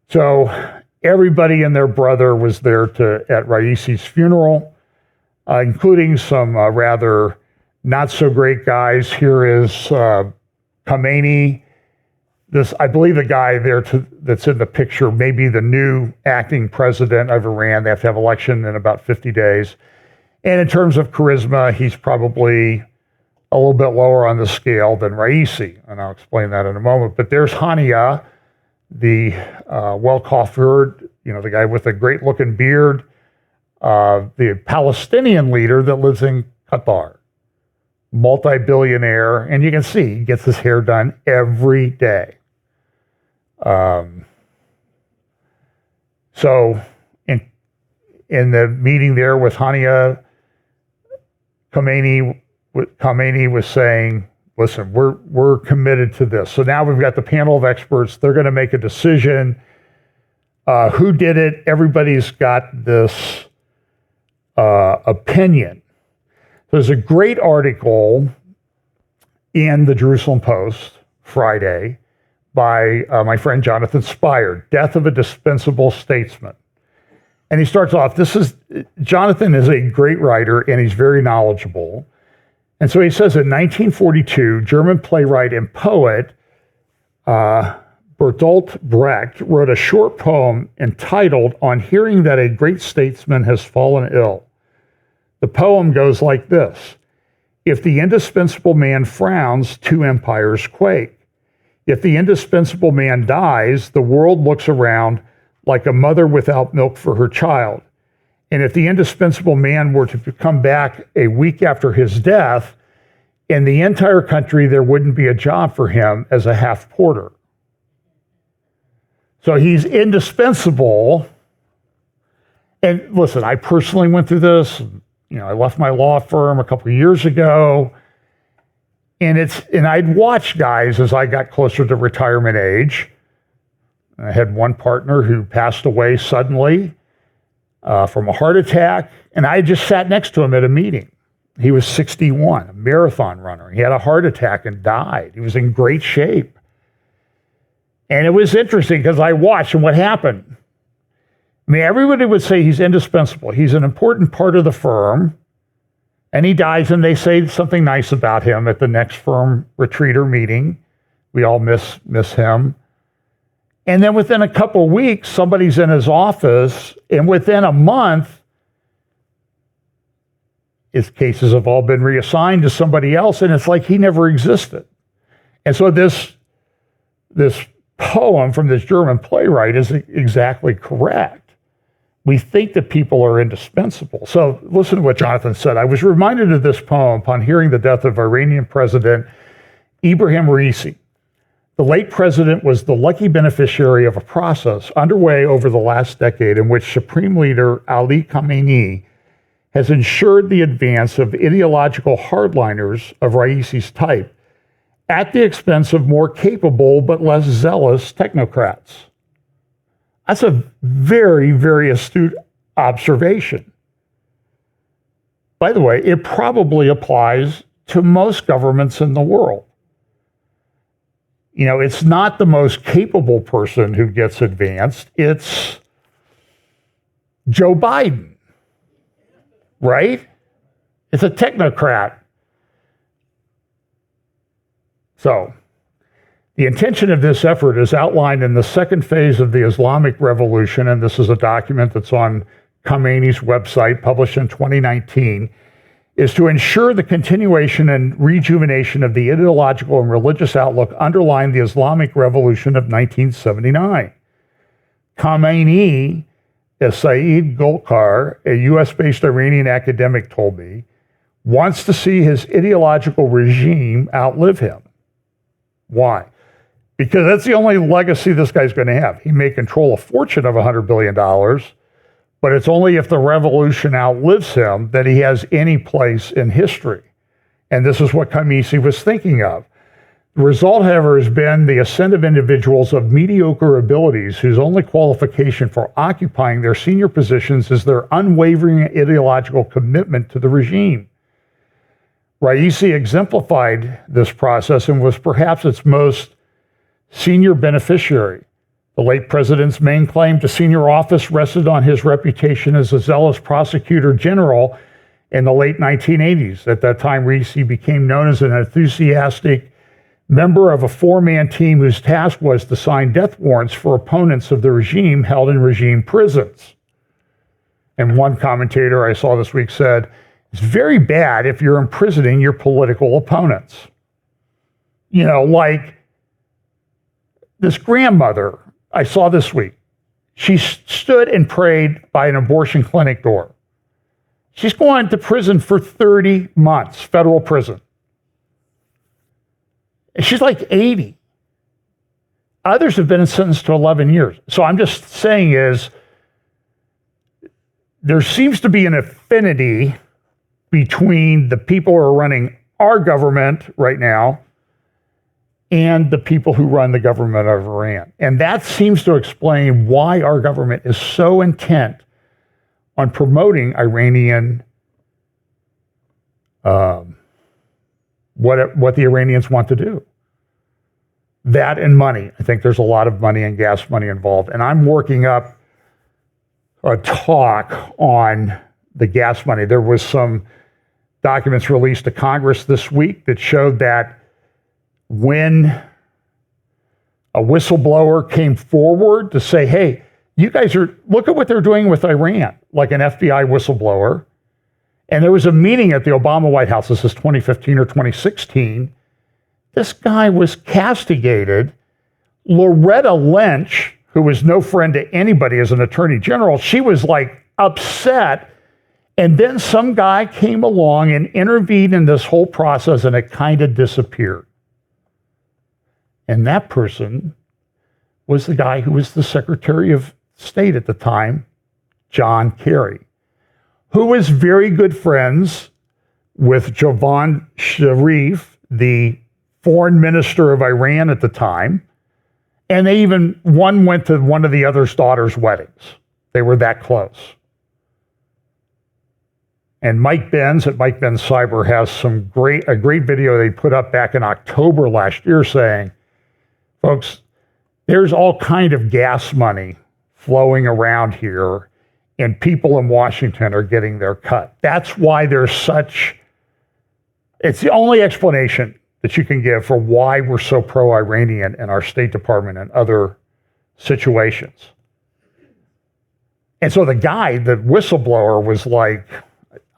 So everybody and their brother was there at Raisi's funeral, including some rather not so great guys. Here is Khomeini. I believe the guy there that's in the picture may be the new acting president of Iran. They have to have election in about 50 days. And in terms of charisma, he's probably a little bit lower on the scale than Raisi, and I'll explain that in a moment. But there's Hania, the well-coiffured, the guy with a great-looking beard, the Palestinian leader that lives in Qatar, multi-billionaire, and you can see he gets his hair done every day. So in the meeting there with Hania, Khomeini was saying, listen, we're committed to this. So now we've got the panel of experts. They're going to make a decision. Who did it? Everybody's got this opinion. There's a great article in the Jerusalem Post Friday by my friend Jonathan Spire, Death of a Dispensable Statesman. And he starts off, Jonathan is a great writer and he's very knowledgeable. And so he says in 1942, German playwright and poet Bertolt Brecht wrote a short poem entitled On Hearing That a Great Statesman Has Fallen Ill. The poem goes like this. If the indispensable man frowns, two empires quake. If the indispensable man dies, the world looks around like a mother without milk for her child. And if the indispensable man were to come back a week after his death, in the entire country, there wouldn't be a job for him as a half porter. So he's indispensable. And listen, I personally went through this. I left my law firm a couple of years ago. And I'd watch guys as I got closer to retirement age. I had one partner who passed away suddenly from a heart attack, and I just sat next to him at a meeting. He was 61, a marathon runner. He had a heart attack and died. He was in great shape. And it was interesting because I watched, and what happened? I mean, everybody would say he's indispensable. He's an important part of the firm. And he dies, and they say something nice about him at the next firm retreater meeting. We all miss him. And then within a couple of weeks, somebody's in his office, and within a month, his cases have all been reassigned to somebody else, and it's like he never existed. And so this poem from this German playwright is exactly correct. We think that people are indispensable. So listen to what Jonathan said. I was reminded of this poem upon hearing the death of Iranian President Ibrahim Raisi. The late president was the lucky beneficiary of a process underway over the last decade in which Supreme Leader Ali Khamenei has ensured the advance of ideological hardliners of Raisi's type at the expense of more capable but less zealous technocrats. That's a very, very astute observation. By the way, it probably applies to most governments in the world. It's not the most capable person who gets advanced. It's Joe Biden, right? It's a technocrat. So, the intention of this effort is outlined in the second phase of the Islamic Revolution, and this is a document that's on Khamenei's website, published in 2019, is to ensure the continuation and rejuvenation of the ideological and religious outlook underlying the Islamic Revolution of 1979. Khamenei, as Saeed Golkar, a US-based Iranian academic, told me, wants to see his ideological regime outlive him. Why? Because that's the only legacy this guy's going to have. He may control a fortune of $100 billion, but it's only if the revolution outlives him that he has any place in history. And this is what Khamenei was thinking of. The result, however, has been the ascent of individuals of mediocre abilities whose only qualification for occupying their senior positions is their unwavering ideological commitment to the regime. Raisi exemplified this process and was perhaps its most senior beneficiary. The late president's main claim to senior office rested on his reputation as a zealous prosecutor general in the late 1980s. At that time, Raisi became known as an enthusiastic member of a four-man team whose task was to sign death warrants for opponents of the regime held in regime prisons. And one commentator I saw this week said, it's very bad if you're imprisoning your political opponents. Like this grandmother I saw this week. She stood and prayed by an abortion clinic door. She's going to prison for 30 months, federal prison. And she's like 80. Others have been sentenced to 11 years. So I'm just saying there seems to be an affinity between the people who are running our government right now and the people who run the government of Iran. And that seems to explain why our government is so intent on promoting Iranian, what the Iranians want to do. That and money. I think there's a lot of money and gas money involved. And I'm working up a talk on the gas money. There was some documents released to Congress this week that showed that when a whistleblower came forward to say, hey, you guys look at what they're doing with Iran, like an FBI whistleblower, And there was a meeting at the Obama White House, this is 2015 or 2016. This guy was castigated. Loretta Lynch, who was no friend to anybody as an attorney general, she was like upset. And then some guy came along and intervened in this whole process, and it kind of disappeared. And that person was the guy who was the Secretary of State at the time, John Kerry, who was very good friends with Javad Zarif, the foreign minister of Iran at the time. And one went to one of the other's daughter's weddings. They were that close. And Mike Benz at Mike Benz Cyber has a great video they put up back in October last year saying, folks, there's all kind of gas money flowing around here, and people in Washington are getting their cut. That's why it's the only explanation that you can give for why we're so pro-Iranian in our State Department and other situations. And so the guy, the whistleblower, was like,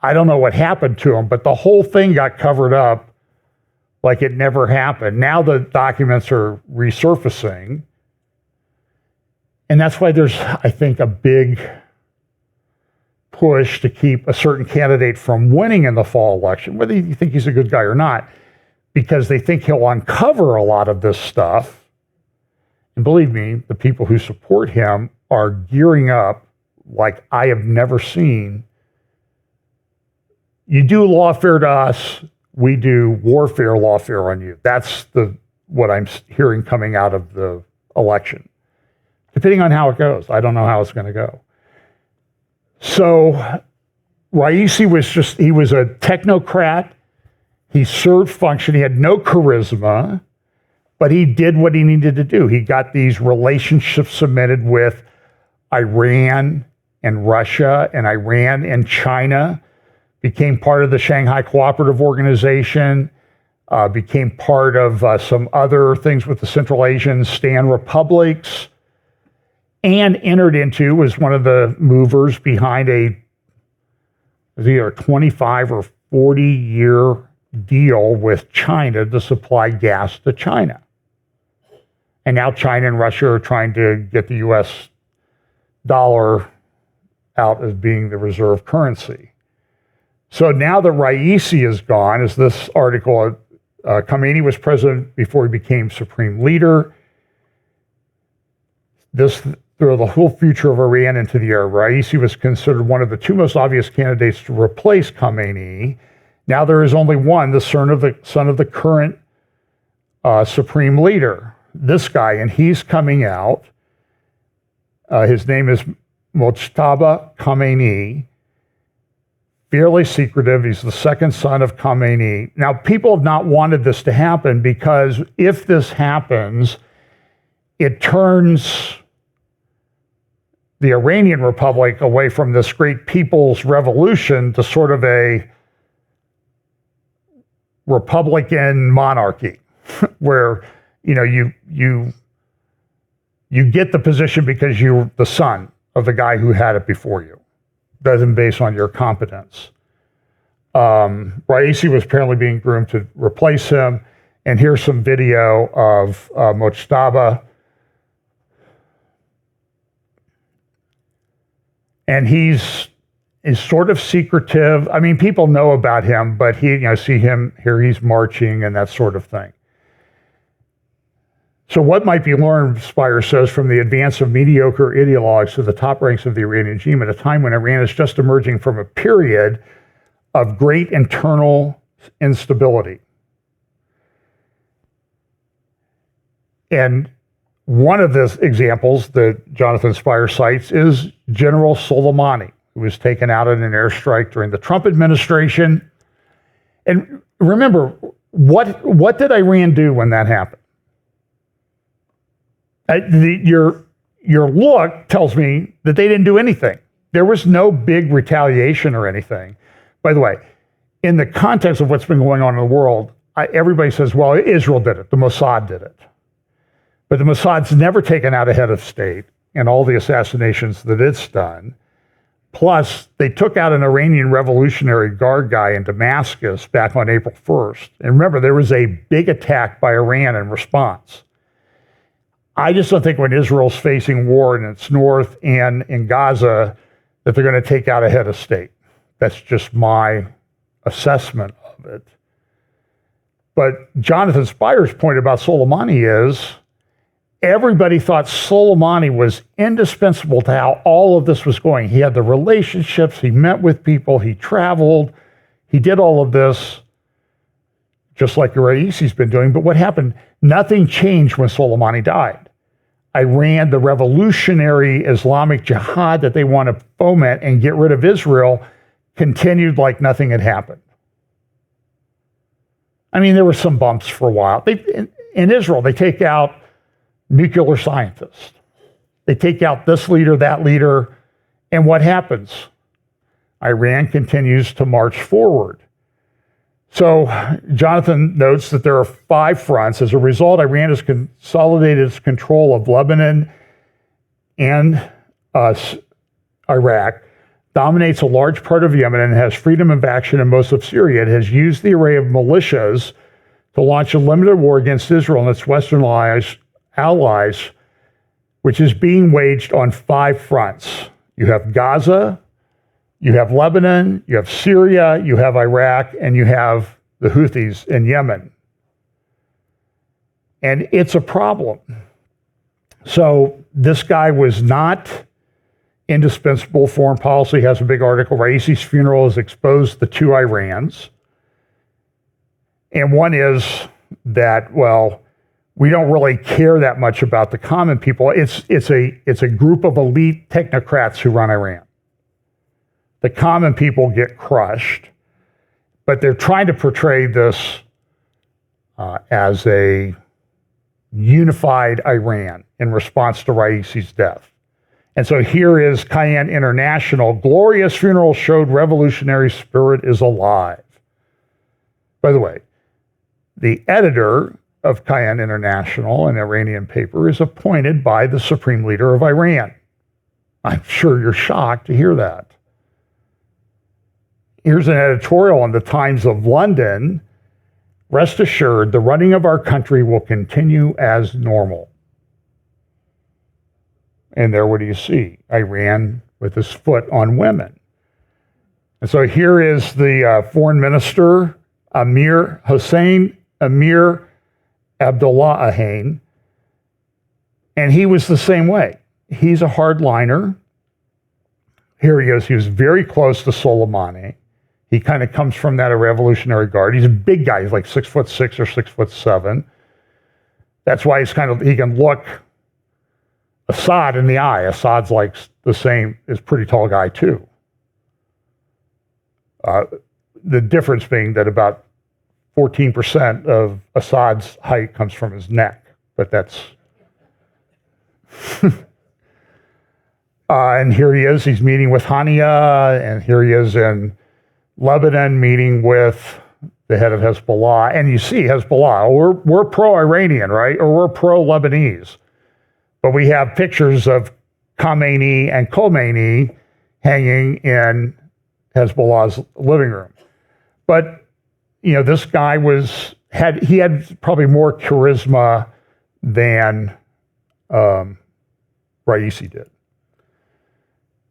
I don't know what happened to him, but the whole thing got covered up like it never happened. Now the documents are resurfacing. And that's why there's, I think, a big push to keep a certain candidate from winning in the fall election, whether you think he's a good guy or not, because they think he'll uncover a lot of this stuff. And believe me, the people who support him are gearing up like I have never seen. You do lawfare to us, we do warfare, lawfare on you. That's what I'm hearing coming out of the election. Depending on how it goes, I don't know how it's going to go. So Raisi was a technocrat. He served function. He had no charisma, but he did what he needed to do. He got these relationships cemented with Iran and Russia, and Iran and China, became part of the Shanghai Cooperative Organization, became part of some other things with the Central Asian Stan republics, and was one of the movers behind either a 25 or 40-year deal with China to supply gas to China. And now China and Russia are trying to get the US dollar out as being the reserve currency. So now that Raisi is gone, as this article, Khamenei was president before he became supreme leader. This threw the whole future of Iran into the air. Raisi was considered one of the two most obvious candidates to replace Khamenei. Now there is only one, the son of the current supreme leader, this guy, and he's coming out. His name is Mojtaba Khamenei. Fairly secretive. He's the second son of Khamenei. Now, people have not wanted this to happen because if this happens, it turns the Iranian Republic away from this great people's revolution to sort of a Republican monarchy, where you get the position because you're the son of the guy who had it before you. Doesn't base on your competence. Raisi was apparently being groomed to replace him. And here's some video of Mojtaba. And he's sort of secretive. I mean, people know about him, but see him here, he's marching and that sort of thing. So what might be learned, Spire says, from the advance of mediocre ideologues to the top ranks of the Iranian regime at a time when Iran is just emerging from a period of great internal instability. And one of the examples that Jonathan Spire cites is General Soleimani, who was taken out in an airstrike during the Trump administration. And remember, what did Iran do when that happened? Your look tells me that they didn't do anything. There was no big retaliation or anything. By the way, in the context of what's been going on in the world, everybody says, well, Israel did it. The Mossad did it. But the Mossad's never taken out a head of state in all the assassinations that it's done. Plus, they took out an Iranian Revolutionary Guard guy in Damascus back on April 1st. And remember, there was a big attack by Iran in response. I just don't think when Israel's facing war in its north and in Gaza that they're going to take out a head of state. That's just my assessment of it. But Jonathan Spyer's point about Soleimani is everybody thought Soleimani was indispensable to how all of this was going. He had the relationships, he met with people, he traveled, he did all of this, just like Raisi's been doing. But what happened? Nothing changed when Soleimani died. Iran, the revolutionary Islamic Jihad that they want to foment and get rid of Israel, continued like nothing had happened. I mean, there were some bumps for a while. In Israel, they take out nuclear scientists. They take out this leader, that leader, and what happens? Iran continues to march forward. So Jonathan notes that there are 5 fronts. As a result, Iran has consolidated its control of Lebanon and Iraq, dominates a large part of Yemen, and has freedom of action in most of Syria. It has used the array of militias to launch a limited war against Israel and its Western allies, which is being waged on 5 fronts. You have Gaza, you have Lebanon, you have Syria, you have Iraq, and you have the Houthis in Yemen. And it's a problem. So this guy was not indispensable. Foreign policy has a big article. Raisi's funeral has exposed the 2 Irans. And one is that, well, we don't really care that much about the common people. It's a group of elite technocrats who run Iran. The common people get crushed, but they're trying to portray this as a unified Iran in response to Raisi's death. And so here is Cayenne International. Glorious funeral showed revolutionary spirit is alive. By the way, the editor of Cayenne International, an Iranian paper, is appointed by the supreme leader of Iran. I'm sure you're shocked to hear that. Here's an editorial in the Times of London. Rest assured, the running of our country will continue as normal. And there, what do you see? Iran with his foot on women. And so here is the foreign minister, Hossein Amir Abdullahian, and he was the same way. He's a hardliner. Here he is. He was very close to Soleimani. He kind of comes from that Revolutionary Guard. He's a big guy. He's like 6'6" or 6'7". That's why he can look Assad in the eye. Assad's like the same, is a pretty tall guy too. The difference being that about 14% of Assad's height comes from his neck, but that's... and here he is, he's meeting with Hania, and here he is in Lebanon meeting with the head of Hezbollah. And you see Hezbollah, we're pro-Iranian, right? Or we're pro-Lebanese. But we have pictures of Khamenei and Khomeini hanging in Hezbollah's living room. But, you know, this guy had probably more charisma than Raisi did.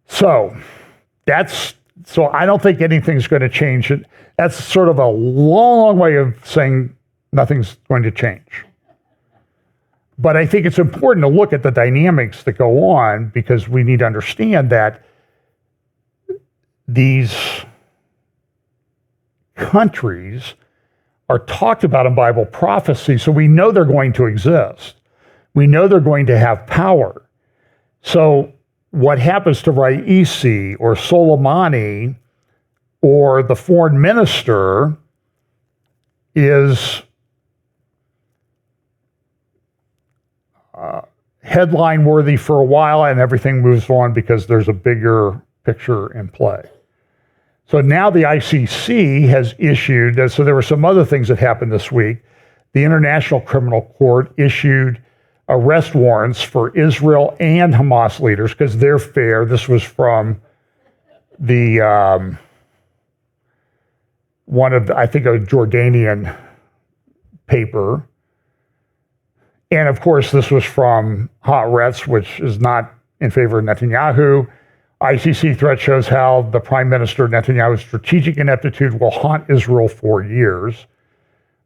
So I don't think anything's going to change. That's sort of a long way of saying nothing's going to change. But I think it's important to look at the dynamics that go on, because we need to understand that these countries are talked about in Bible prophecy, so we know they're going to exist. We know they're going to have power. So what happens to Raisi or Soleimani or the foreign minister is headline worthy for a while, and everything moves on because there's a bigger picture in play. So now the ICC has issued, so there were some other things that happened this week. The International Criminal Court issued arrest warrants for Israel and Hamas leaders because they're fair. This was from the one of the, I think, a Jordanian paper. And of course, this was from Haaretz, which is not in favor of Netanyahu. ICC threat shows how the Prime Minister Netanyahu's strategic ineptitude will haunt Israel for years.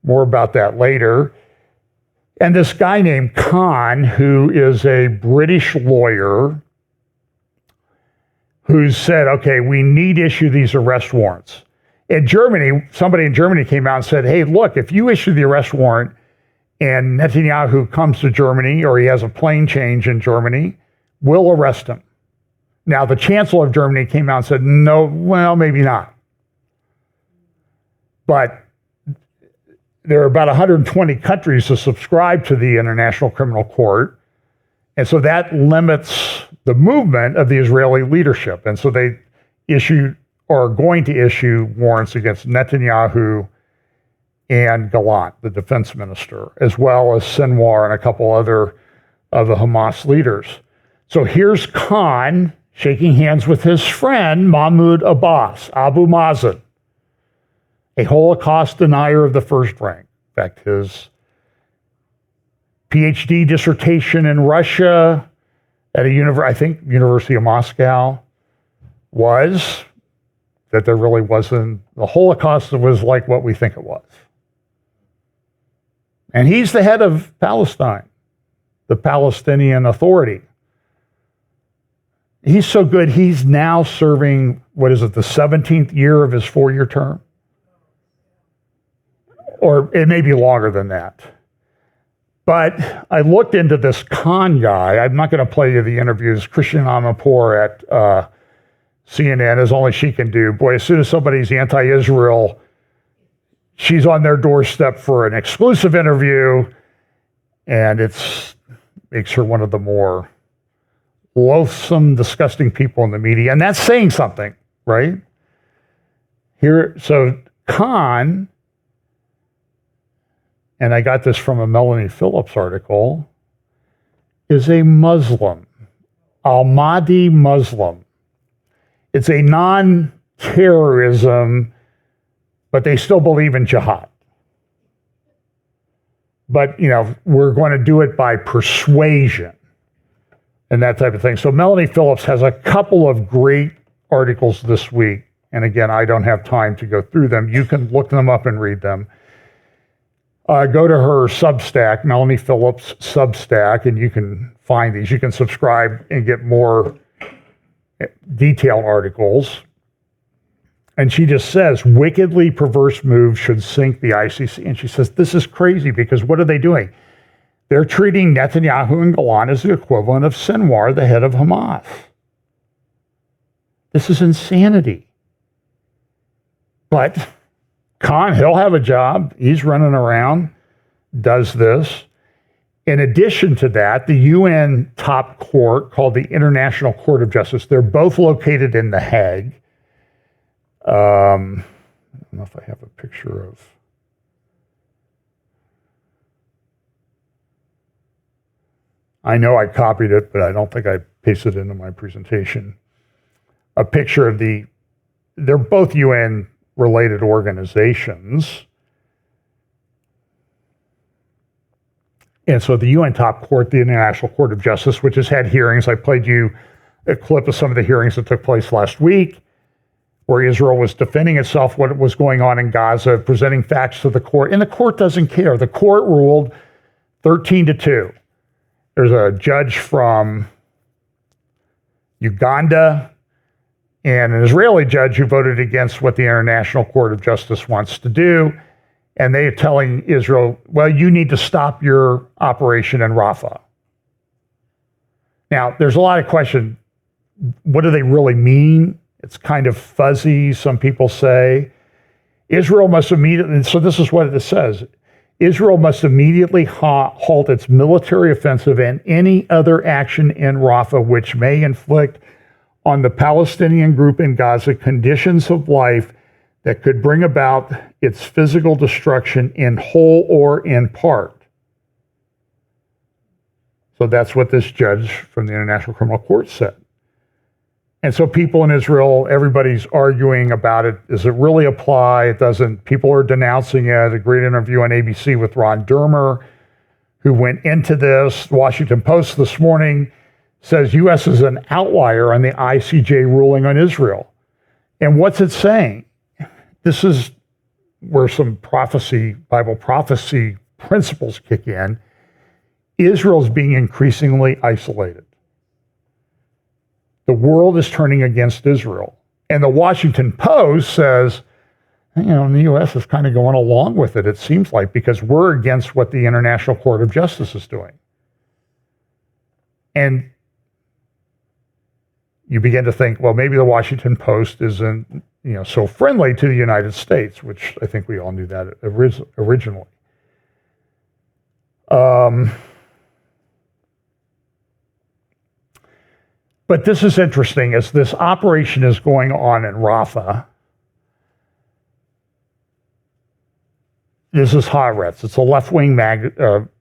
More about that later. And this guy named Khan, who is a British lawyer, who said, okay, we need to issue these arrest warrants. In Germany, somebody in Germany came out and said, hey, look, if you issue the arrest warrant and Netanyahu comes to Germany or he has a plane change in Germany, we'll arrest him. Now, the Chancellor of Germany came out and said, no, well, maybe not. But there are about 120 countries to subscribe to the International Criminal Court. And so that limits the movement of the Israeli leadership. And so they are going to issue warrants against Netanyahu and Gallant, the defense minister, as well as Sinwar and a couple other of the Hamas leaders. So here's Khan shaking hands with his friend Mahmoud Abbas, Abu Mazen, a Holocaust denier of the first rank. In fact, his PhD dissertation in Russia at University of Moscow was that there really wasn't, the Holocaust was like what we think it was. And he's the head of Palestine, the Palestinian Authority. He's so good, he's now serving, the 17th year of his 4-year term? Or it may be longer than that. But I looked into this Khan guy. I'm not going to play you the interviews. Christian Amanpour at CNN, as only she can do. Boy, as soon as somebody's anti-Israel, she's on their doorstep for an exclusive interview, and it makes her one of the more loathsome, disgusting people in the media. And that's saying something, right? So Khan, and I got this from a Melanie Phillips article, is a Muslim, Ahmadi Muslim. It's a non-terrorism, but they still believe in jihad. But, we're going to do it by persuasion and that type of thing. So Melanie Phillips has a couple of great articles this week. And again, I don't have time to go through them. You can look them up and read them. Go to her Substack, Melanie Phillips Substack, and you can find these. You can subscribe and get more detailed articles. And she just says, wickedly perverse moves should sink the ICC. And she says, this is crazy because what are they doing? They're treating Netanyahu and Gallant as the equivalent of Sinwar, the head of Hamas. This is insanity. But Khan, he'll have a job. He's running around, does this. In addition to that, the UN top court called the International Court of Justice, they're both located in The Hague. I don't know if I have a picture of. I know I copied it, but I don't think I pasted it into my presentation. A picture of they're both UN related organizations. And so the UN top court, the International Court of Justice, which has had hearings. I played you a clip of some of the hearings that took place last week, where Israel was defending itself, what was going on in Gaza, presenting facts to the court. And the court doesn't care. The court ruled 13-2. There's a judge from Uganda and an Israeli judge who voted against what the International Court of Justice wants to do. And they are telling Israel, well, you need to stop your operation in Rafah. Now, there's a lot of question. What do they really mean? It's kind of fuzzy, some people say. Israel must immediately, and so this is what it says. Israel must immediately halt its military offensive and any other action in Rafah which may inflict on the Palestinian group in Gaza conditions of life that could bring about its physical destruction in whole or in part. So that's what this judge from the International Criminal Court said. And so people in Israel, everybody's arguing about it. Does it really apply? It doesn't. People are denouncing it. A great interview on ABC with Ron Dermer, who went into this. Washington Post this morning says U.S. is an outlier on the ICJ ruling on Israel. And what's it saying? This is where some Bible prophecy principles kick in. Israel's being increasingly isolated. The world is turning against Israel. And the Washington Post says, the U.S. is kind of going along with it, it seems like, because we're against what the International Court of Justice is doing. And you begin to think, well, maybe the Washington Post isn't, so friendly to the United States, which I think we all knew that originally. But this is interesting. As this operation is going on in Rafah, this is Haaretz. It's a left-wing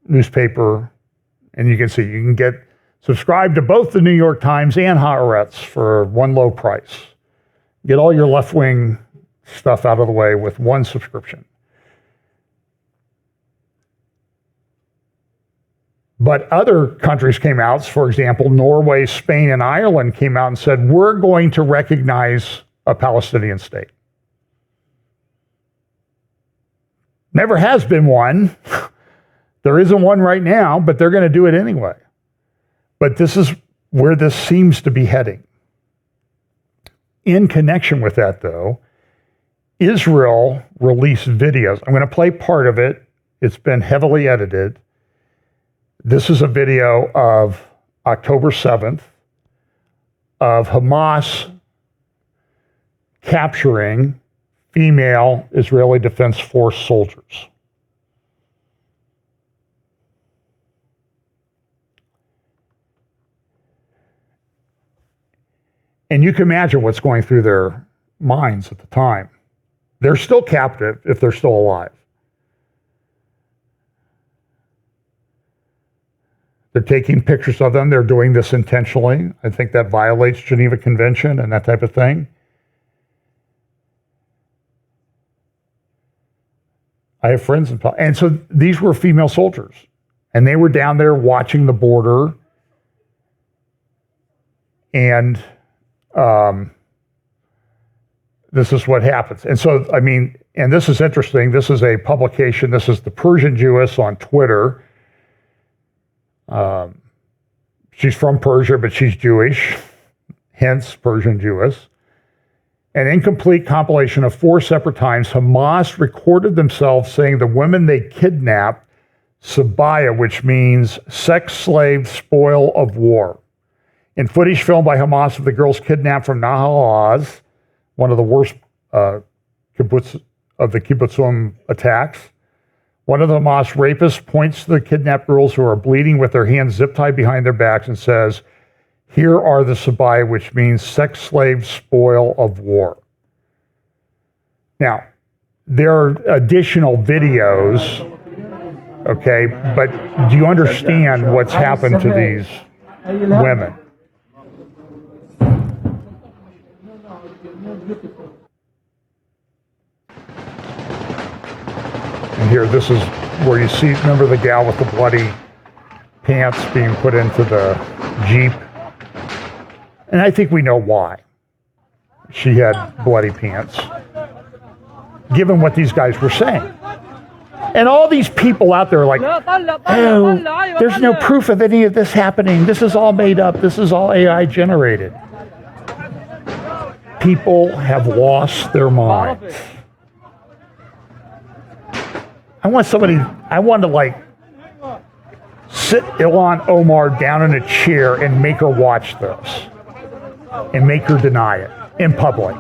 newspaper, and you can get subscribed to both the New York Times and Haaretz for one low price. Get all your left-wing stuff out of the way with one subscription. But other countries came out, for example, Norway, Spain, and Ireland came out and said, we're going to recognize a Palestinian state. Never has been one. There isn't one right now, but they're going to do it anyway. But this is where this seems to be heading. In connection with that, though, Israel released videos. I'm going to play part of it. It's been heavily edited. This is a video of October 7th of Hamas capturing female Israeli Defense Force soldiers. And you can imagine what's going through their minds at the time. They're still captive if they're still alive. They're taking pictures of them. They're doing this intentionally. I think that violates Geneva Convention and that type of thing. I have friends in and so these were female soldiers, and they were down there watching the border. And this is what happens. And so, and this is interesting. This is a publication. This is the Persian Jewess on Twitter. She's from Persia, but she's Jewish, hence Persian Jewess. An incomplete compilation of 4 separate times, Hamas recorded themselves saying the women they kidnapped, Sabaya, which means sex slave, spoil of war. In footage filmed by Hamas of the girls kidnapped from Nahal Oz, one of the worst kibbutz of the kibbutzim attacks, one of the Hamas rapists points to the kidnapped girls who are bleeding with their hands zip-tied behind their backs and says, "Here are the Sabaya," which means sex slave, spoil of war. Now, there are additional videos, okay, but do you understand what's happened to these women? And here, this is where you see, remember the gal with the bloody pants being put into the Jeep? And I think we know why she had bloody pants, given what these guys were saying. And all these people out there are like, oh, there's no proof of any of this happening. This is all made up. This is all AI generated. People have lost their minds. I want to like sit Ilhan Omar down in a chair and make her watch this and make her deny it in public.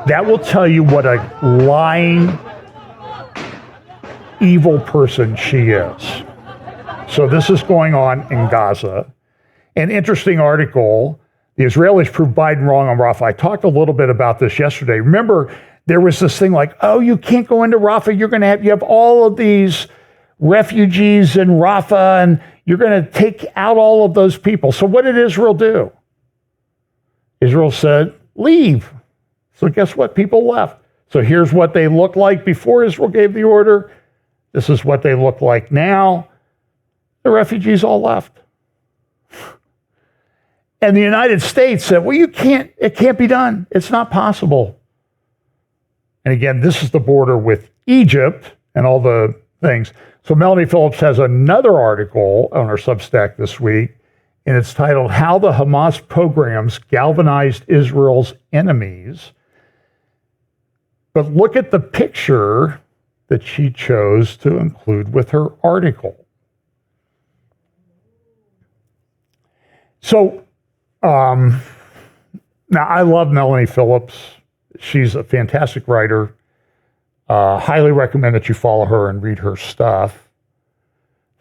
That will tell you what a lying, evil person she is. So this is going on in Gaza. An interesting article, the Israelis proved Biden wrong on Rafah. I talked a little bit about this yesterday. Remember, there was this thing like, oh, you can't go into Rafah. You have all of these refugees in Rafah, and you're going to take out all of those people. So what did Israel do? Israel said, leave. So guess what? People left. So here's what they looked like before Israel gave the order. This is what they look like now. The refugees all left. And the United States said, well, it can't be done. It's not possible. And again, this is the border with Egypt and all the things. So Melanie Phillips has another article on her Substack this week, and it's titled, How the Hamas Pogroms Galvanized Israel's Enemies. But look at the picture that she chose to include with her article. So, now I love Melanie Phillips. She's a fantastic writer. Highly recommend that you follow her and read her stuff.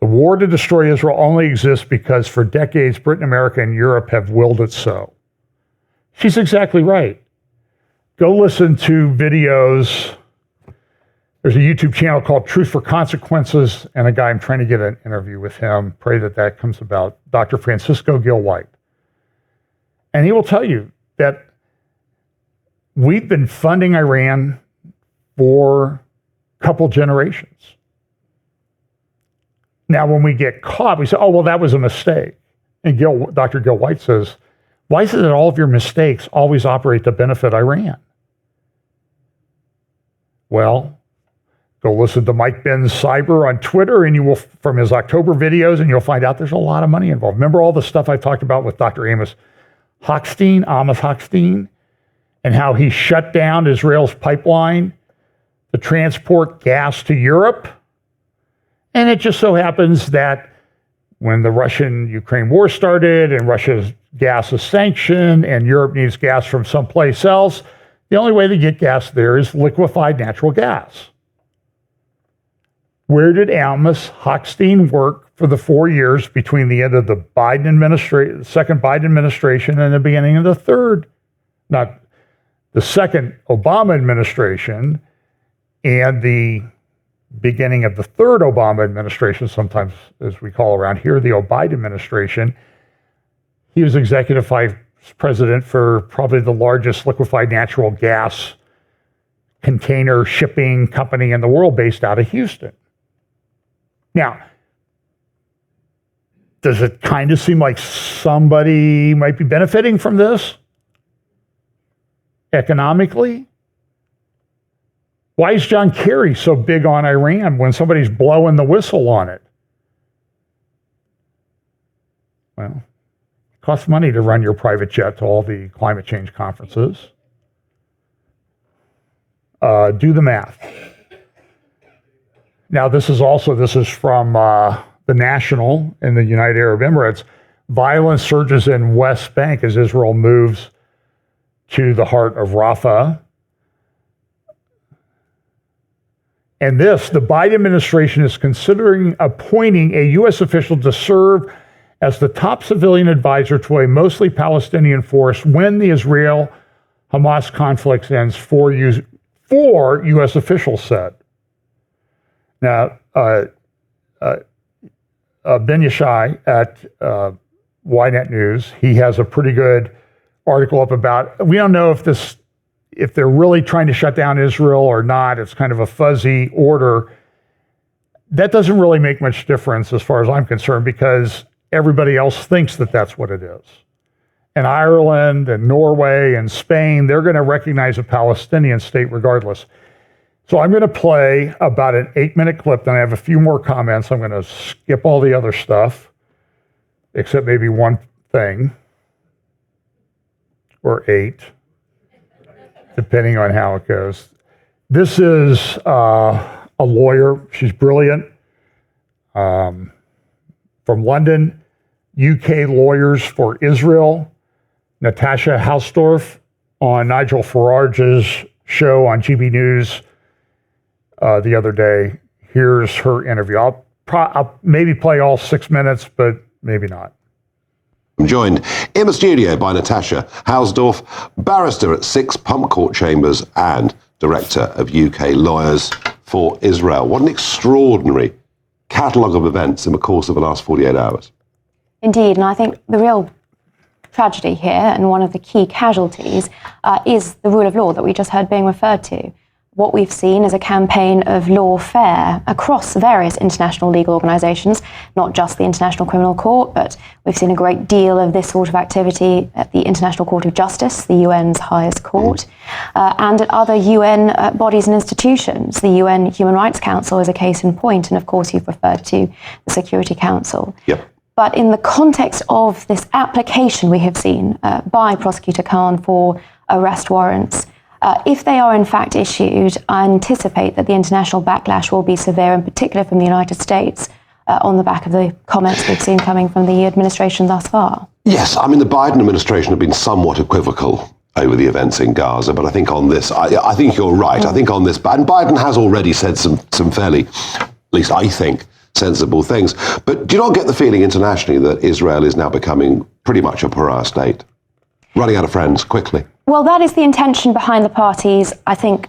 The war to destroy Israel only exists because for decades, Britain, America, and Europe have willed it so. She's exactly right. Go listen to videos. There's a YouTube channel called Truth for Consequences, and a guy, I'm trying to get an interview with him. Pray that comes about. Dr. Francisco Gil-White. And he will tell you that we've been funding Iran for a couple generations. Now, when we get caught, we say, oh, well, that was a mistake. And Dr. Gil-White says, why is it that all of your mistakes always operate to benefit Iran? Well, go listen to Mike Ben's Cyber on Twitter, and you will, from his October videos, and you'll find out there's a lot of money involved. Remember all the stuff I talked about with Dr. Amos Hochstein, and how he shut down Israel's pipeline to transport gas to Europe? And it just so happens that when the Russian-Ukraine war started and Russia's gas is sanctioned and Europe needs gas from someplace else, the only way to get gas there is liquefied natural gas. Where did Amos Hochstein work for the 4 years between the end of the second Biden administration and the beginning of the second Obama administration and the beginning of the third Obama administration, sometimes as we call around here, the Biden administration? He was executive vice president for probably the largest liquefied natural gas container shipping company in the world based out of Houston. Now, does it kind of seem like somebody might be benefiting from this economically? Why is John Kerry so big on Iran when somebody's blowing the whistle on it? Well, it costs money to run your private jet to all the climate change conferences. Do the math. Now, this is from the National in the United Arab Emirates. Violence surges in West Bank as Israel moves to the heart of Rafah. And the Biden administration is considering appointing a U.S. official to serve as the top civilian advisor to a mostly Palestinian force when the Israel-Hamas conflict ends, four U.S. officials said. Now, Ben Yishai at Ynet News, he has a pretty good article up about, we don't know if they're really trying to shut down Israel or not. It's kind of a fuzzy order. That doesn't really make much difference as far as I'm concerned, because everybody else thinks that that's what it is. And Ireland and Norway and Spain, they're going to recognize a Palestinian state regardless. So I'm going to play about an 8-minute clip, then I have a few more comments. I'm going to skip all the other stuff, except maybe one thing, or 8, depending on how it goes. This is a lawyer. She's brilliant. From London, UK Lawyers for Israel, Natasha Hausdorff, on Nigel Farage's show on GB News the other day. Here's her interview. I'll maybe play all 6 minutes, but maybe not. I'm joined in the studio by Natasha Hausdorff, barrister at 6 Pump Court Chambers and director of UK Lawyers for Israel. What an extraordinary catalogue of events in the course of the last 48 hours. Indeed, and I think the real tragedy here, and one of the key casualties, is the rule of law that we just heard being referred to. What we've seen is a campaign of lawfare across various international legal organisations, not just the International Criminal Court, but we've seen a great deal of this sort of activity at the International Court of Justice, the UN's highest court, and at other UN bodies and institutions. The UN Human Rights Council is a case in point, and of course you've referred to the Security Council. Yep. But in the context of this application we have seen by Prosecutor Khan for arrest warrants, if they are in fact issued, I anticipate that the international backlash will be severe, in particular from the United States, on the back of the comments we've seen coming from the administration thus far. Yes, I mean, the Biden administration have been somewhat equivocal over the events in Gaza, but I think on this, I think you're right. I think on this, and Biden has already said some fairly, at least I think, sensible things. But do you not get the feeling internationally that Israel is now becoming pretty much a pariah state? Running out of friends quickly. Well, that is the intention behind the parties, I think,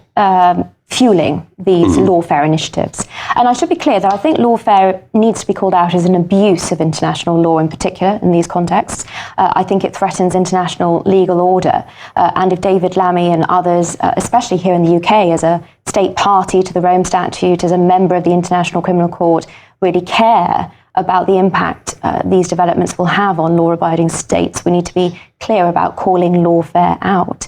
fueling these lawfare initiatives. And I should be clear that I think lawfare needs to be called out as an abuse of international law in particular in these contexts. I think it threatens international legal order. And if David Lammy and others, especially here in the UK, as a state party to the Rome Statute, as a member of the International Criminal Court, really care about the impact these developments will have on law-abiding states, we need to be clear about calling lawfare out.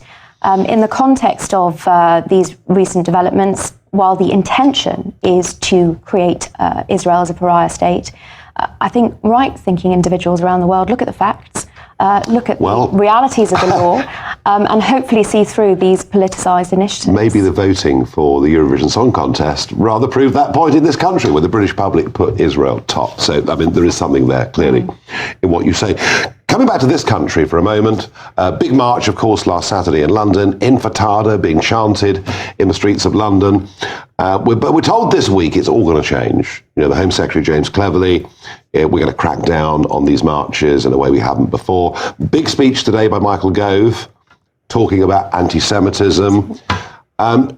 In the context of these recent developments, while the intention is to create Israel as a pariah state, I think right-thinking individuals around the world look at the facts, look at the realities of the law, and hopefully see through these politicised initiatives. Maybe the voting for the Eurovision Song Contest rather proved that point in this country, where the British public put Israel top. So, I mean, there is something there, clearly, in what you say. Coming back to this country for a moment, big march, of course, last Saturday in London, Intifada being chanted in the streets of London. But we're told this week it's all going to change. You know, the Home Secretary, James Cleverly, we're going to crack down on these marches in a way we haven't before. Big speech today by Michael Gove, talking about anti-Semitism.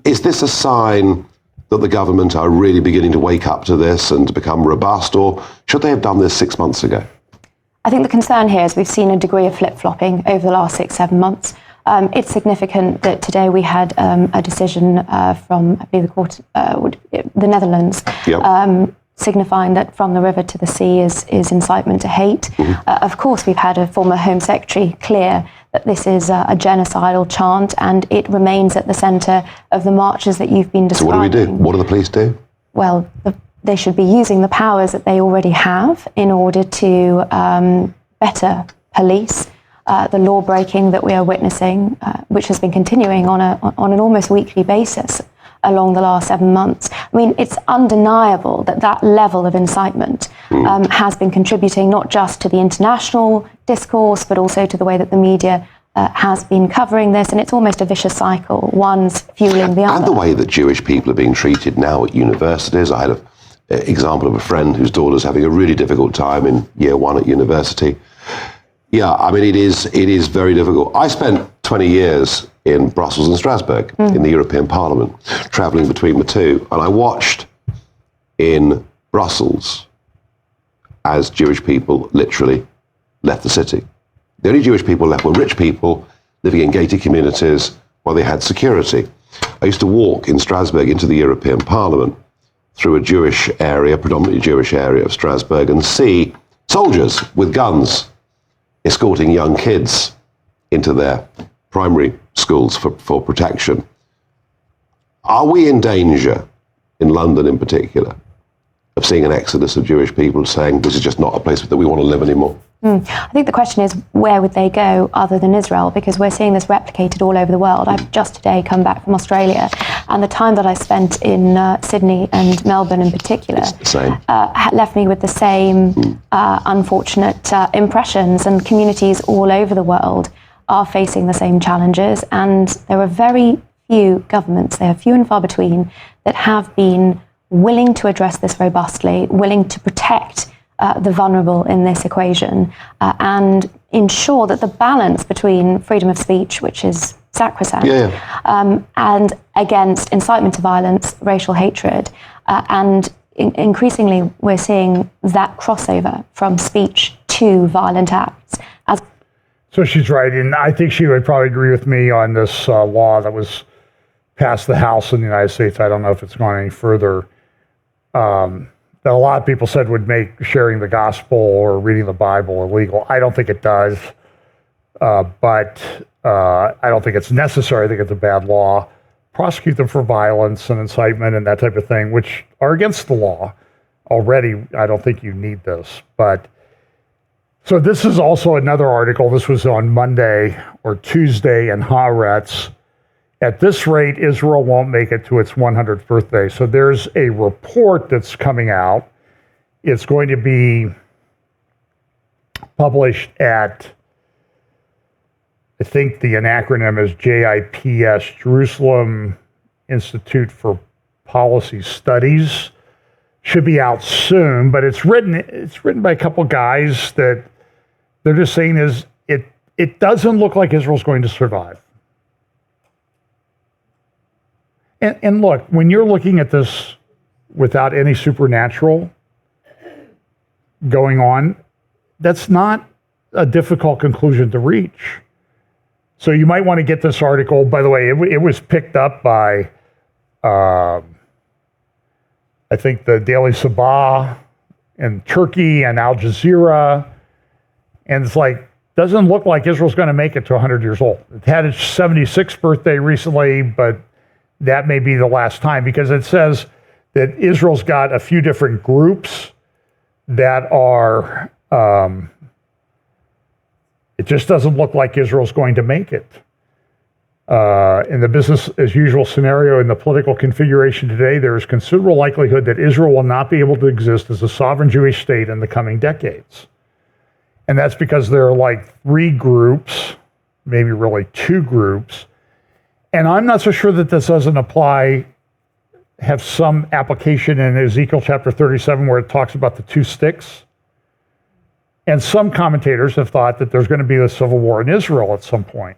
Is this a sign that the government are really beginning to wake up to this and to become robust, or should they have done this 6 months ago? I think the concern here is we've seen a degree of flip-flopping over the last 6-7 months. It's significant that today we had a decision from, I believe, the court, the Netherlands, signifying that from the river to the sea is incitement to hate. Of course, we've had a former Home Secretary clear that this is a genocidal chant, and it remains at the centre of the marches that you've been describing. So what do we do? What do the police do? Well, they should be using the powers that they already have in order to better police the law breaking that we are witnessing, which has been continuing on an almost weekly basis along the last 7 months. I mean, it's undeniable that that level of incitement has been contributing not just to the international discourse, but also to the way that the media has been covering this, and it's almost a vicious cycle. One's fueling the other. And the way that Jewish people are being treated now at universities. I had an example of a friend whose daughter's having a really difficult time in year 1 at university. Yeah, I mean, it is very difficult. I spent 20 years in Brussels and Strasbourg in the European Parliament, travelling between the two, and I watched in Brussels as Jewish people literally left the city. The only Jewish people left were rich people living in gated communities while they had security. I used to walk in Strasbourg into the European Parliament through a Jewish area, predominantly Jewish area of Strasbourg, and see soldiers with guns escorting young kids into their primary schools for protection. Are we in danger, in London in particular, of seeing an exodus of Jewish people saying this is just not a place that we want to live anymore? I think the question is, where would they go other than Israel? Because we're seeing this replicated all over the world. I've just today come back from Australia, and the time that I spent in Sydney and Melbourne in particular left me with the same unfortunate impressions, and communities all over the world are facing the same challenges, and there are very few governments, they are few and far between, that have been willing to address this robustly, willing to protect the vulnerable in this equation, and ensure that the balance between freedom of speech, which is sacrosanct, and against incitement to violence, racial hatred, and increasingly we're seeing that crossover from speech to violent acts. So she's right, and I think she would probably agree with me on this law that was passed the House in the United States. I don't know if it's gone any further. That a lot of people said would make sharing the gospel or reading the Bible illegal. I don't think it does, but I don't think it's necessary. I think it's a bad law. Prosecute them for violence and incitement and that type of thing, which are against the law already. I don't think you need this, but. So this is also another article. This was on Monday or Tuesday in Haaretz. At this rate, Israel won't make it to its 100th birthday. So there's a report that's coming out. It's going to be published at, I think the acronym is JIPS, Jerusalem Institute for Policy Studies. Should be out soon, but it's written by a couple guys that they're just saying is it doesn't look like Israel's going to survive. And look, when you're looking at this without any supernatural going on, that's not a difficult conclusion to reach. So you might want to get this article. By the way, it was picked up by I think the Daily Sabah in Turkey and Al Jazeera. And it's like, doesn't look like Israel's going to make it to 100 years old. It had its 76th birthday recently, but that may be the last time, because it says that Israel's got a few different groups that are, it just doesn't look like Israel's going to make it. In the business as usual scenario in the political configuration today, there is considerable likelihood that Israel will not be able to exist as a sovereign Jewish state in the coming decades. And that's because there are like three groups, maybe really two groups. And I'm not so sure that this doesn't have some application in Ezekiel chapter 37 where it talks about the two sticks. And some commentators have thought that there's going to be a civil war in Israel at some point.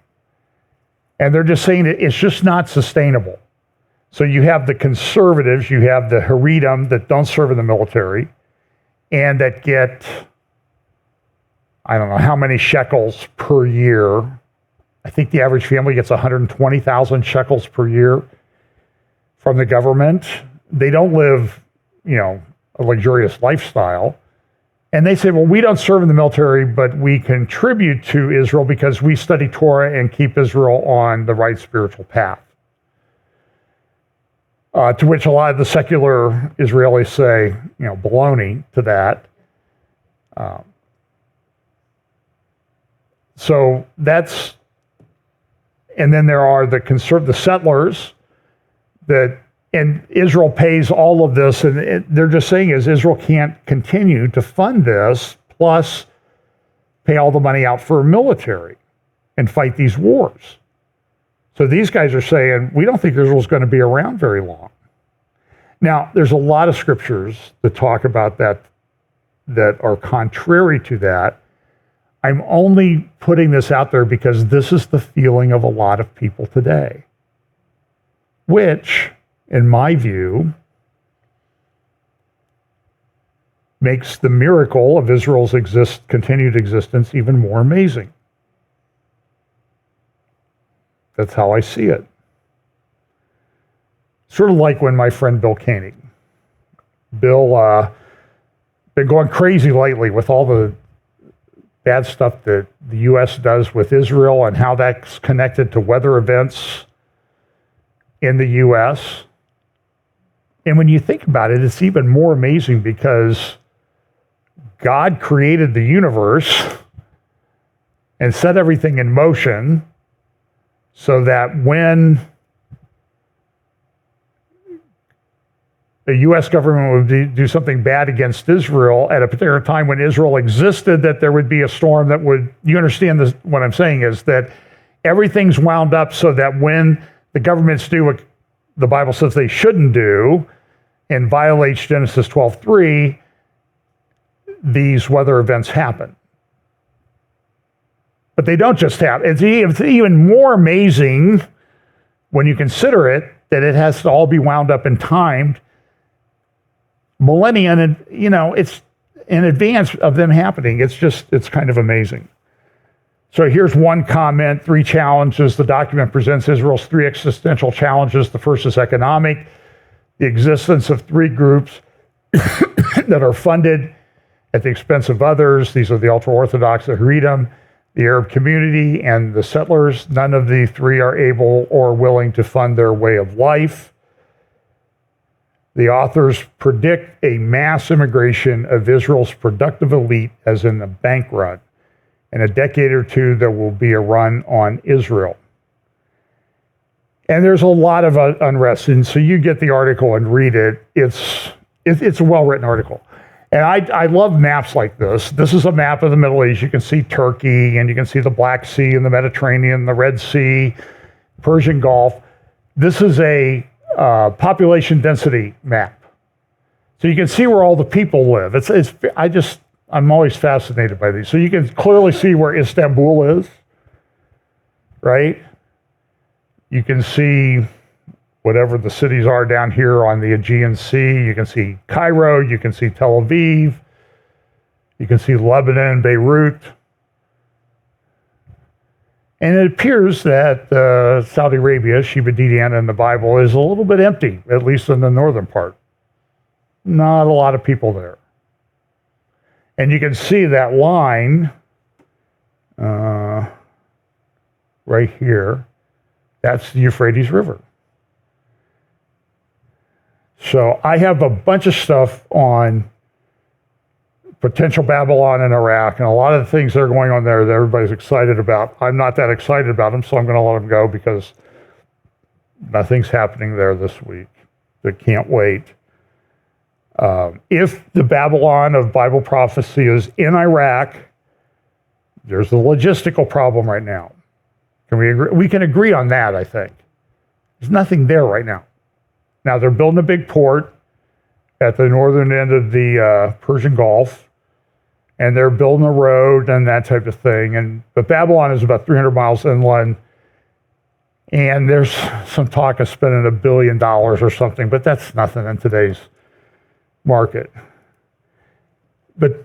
And they're just saying that it's just not sustainable. So you have the conservatives, you have the Haredim that don't serve in the military and that get, I don't know how many shekels per year. I think the average family gets 120,000 shekels per year from the government. They don't live, a luxurious lifestyle. And they say, well, we don't serve in the military, but we contribute to Israel because we study Torah and keep Israel on the right spiritual path. To which a lot of the secular Israelis say, baloney to that. So that's, and then there are the settlers and Israel pays all of this, and they're just saying is Israel can't continue to fund this, plus pay all the money out for a military and fight these wars. So these guys are saying, we don't think Israel's going to be around very long. Now, there's a lot of scriptures that talk about that are contrary to that. I'm only putting this out there because this is the feeling of a lot of people today, which, in my view, makes the miracle of Israel's continued existence even more amazing. That's how I see it. Sort of like when my friend Bill Koenig. Bill been going crazy lately with all the bad stuff that the U.S. does with Israel and how that's connected to weather events in the U.S. And when you think about it, it's even more amazing because God created the universe and set everything in motion so that when the U.S. government would do something bad against Israel at a particular time when Israel existed, that there would be a storm that would, you understand this, what I'm saying is that everything's wound up so that when the governments do what the Bible says they shouldn't do and violates Genesis 12:3, these weather events happen. But they don't just happen. It's even more amazing when you consider it that it has to all be wound up and timed millennia, and it's in advance of them happening. It's kind of amazing. So here's one comment, 3 challenges. The document presents Israel's 3 existential challenges. The first is economic, the existence of 3 groups that are funded at the expense of others. These are the ultra-Orthodox, the Haredim, the Arab community, and the settlers. None of the 3 are able or willing to fund their way of life. The authors predict a mass immigration of Israel's productive elite, as in the bank run. In a decade or 2, there will be a run on Israel. And there's a lot of unrest, and so you get the article and read it. It's a well-written article. And I love maps like this. This is a map of the Middle East. You can see Turkey, and you can see the Black Sea and the Mediterranean, the Red Sea, Persian Gulf. This is a population density map. So you can see where all the people live. I'm always fascinated by these. So you can clearly see where Istanbul is, right? You can see whatever the cities are down here on the Aegean Sea. You can see Cairo, you can see Tel Aviv, you can see Lebanon, Beirut. And it appears that Saudi Arabia, Sheba Didiana in the Bible, is a little bit empty, at least in the northern part. Not a lot of people there. And you can see that line right here. That's the Euphrates River. So I have a bunch of stuff on potential Babylon in Iraq, and a lot of the things that are going on there that everybody's excited about. I'm not that excited about them, so I'm going to let them go because nothing's happening there this week. They can't wait. If the Babylon of Bible prophecy is in Iraq, there's a logistical problem right now. Can we agree? We can agree on that, I think. There's nothing there right now. Now, they're building a big port at the northern end of the Persian Gulf, and they're building a road and that type of thing. But Babylon is about 300 miles inland, and there's some talk of spending $1 billion or something, but that's nothing in today's market. But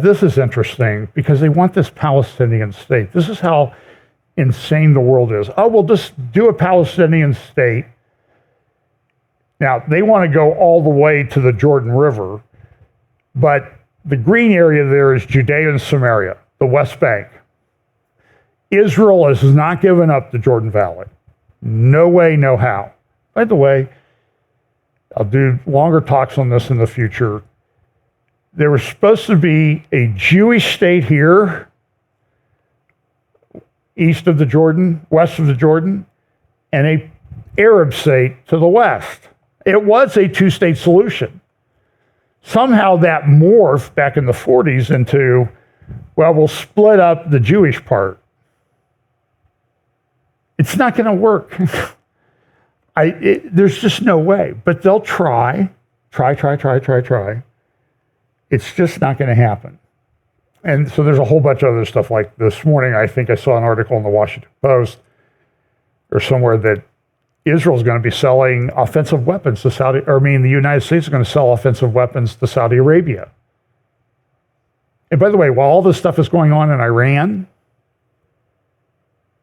this is interesting because they want this Palestinian state. This is how insane the world is. Oh, we'll just do a Palestinian state. Now, they want to go all the way to the Jordan River, but the green area there is Judea and Samaria, the West Bank. Israel has not given up the Jordan Valley. No way, no how. By the way, I'll do longer talks on this in the future. There was supposed to be a Jewish state here, east of the Jordan, west of the Jordan, and an Arab state to the west. It was a 2-state solution. Somehow that morphed back in the 40s into, well, we'll split up the Jewish part. It's not going to work. There's just no way. But they'll try. It's just not going to happen. And so there's a whole bunch of other stuff. Like this morning, I think I saw an article in the Washington Post or somewhere that Israel's going to be selling offensive weapons to the United States is going to sell offensive weapons to Saudi Arabia. And by the way, while all this stuff is going on in Iran,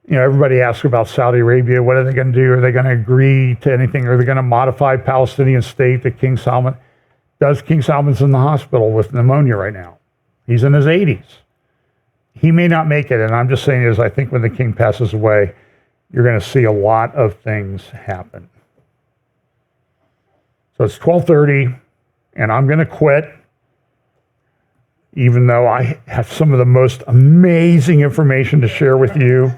everybody asks about Saudi Arabia. What are they going to do? Are they going to agree to anything? Are they going to modify Palestinian state to King Salman? King Salman's in the hospital with pneumonia right now. He's in his 80s. He may not make it. And I'm just saying I think when the king passes away, you're going to see a lot of things happen. So it's 12:30, and I'm going to quit, even though I have some of the most amazing information to share with you.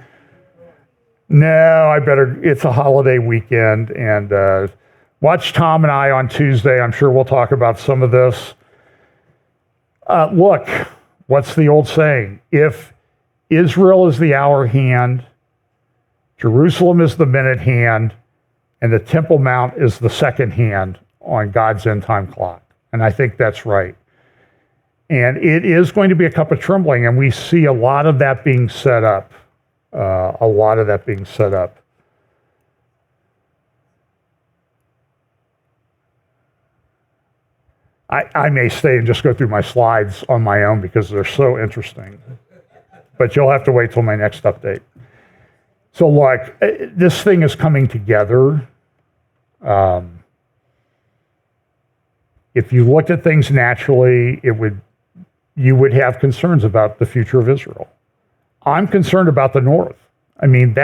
No, it's a holiday weekend, and watch Tom and I on Tuesday. I'm sure we'll talk about some of this. Look, what's the old saying? If Israel is the hour hand, Jerusalem is the minute hand, and the Temple Mount is the second hand on God's end time clock. And I think that's right. And it is going to be a cup of trembling, and we see a lot of that being set up. I may stay and just go through my slides on my own because they're so interesting. but you'll have to wait till my next update. So look, this thing is coming together. If you looked at things naturally, you would have concerns about the future of Israel. I'm concerned about the North. I mean,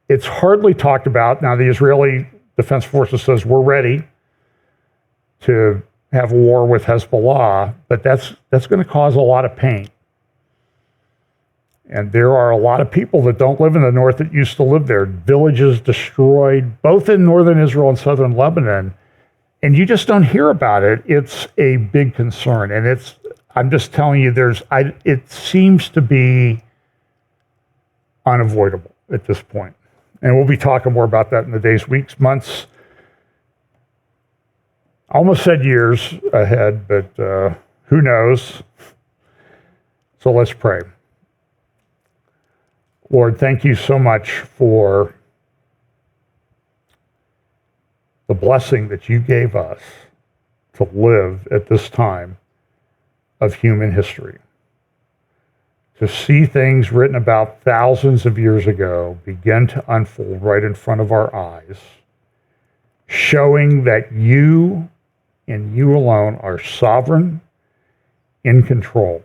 it's hardly talked about. Now, the Israeli Defense Forces says we're ready to have a war with Hezbollah, but that's going to cause a lot of pain. And there are a lot of people that don't live in the North that used to live there. Villages destroyed, both in northern Israel and southern Lebanon. And you just don't hear about it. It's a big concern. And I'm just telling you, it seems to be unavoidable at this point. And we'll be talking more about that in the days, weeks, months. Almost said years ahead, but who knows? So let's pray. Lord, thank you so much for the blessing that you gave us to live at this time of human history. To see things written about thousands of years ago begin to unfold right in front of our eyes, showing that you and you alone are sovereign, in control.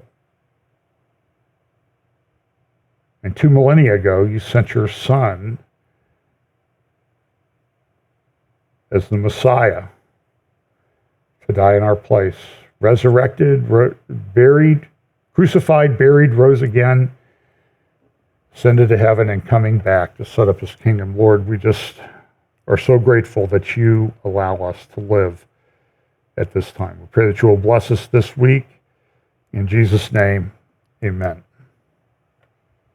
And 2 millennia ago, you sent your Son as the Messiah to die in our place, resurrected, buried, crucified, buried, rose again, ascended to heaven, and coming back to set up his kingdom. Lord, we just are so grateful that you allow us to live at this time. We pray that you will bless us this week. In Jesus' name, amen.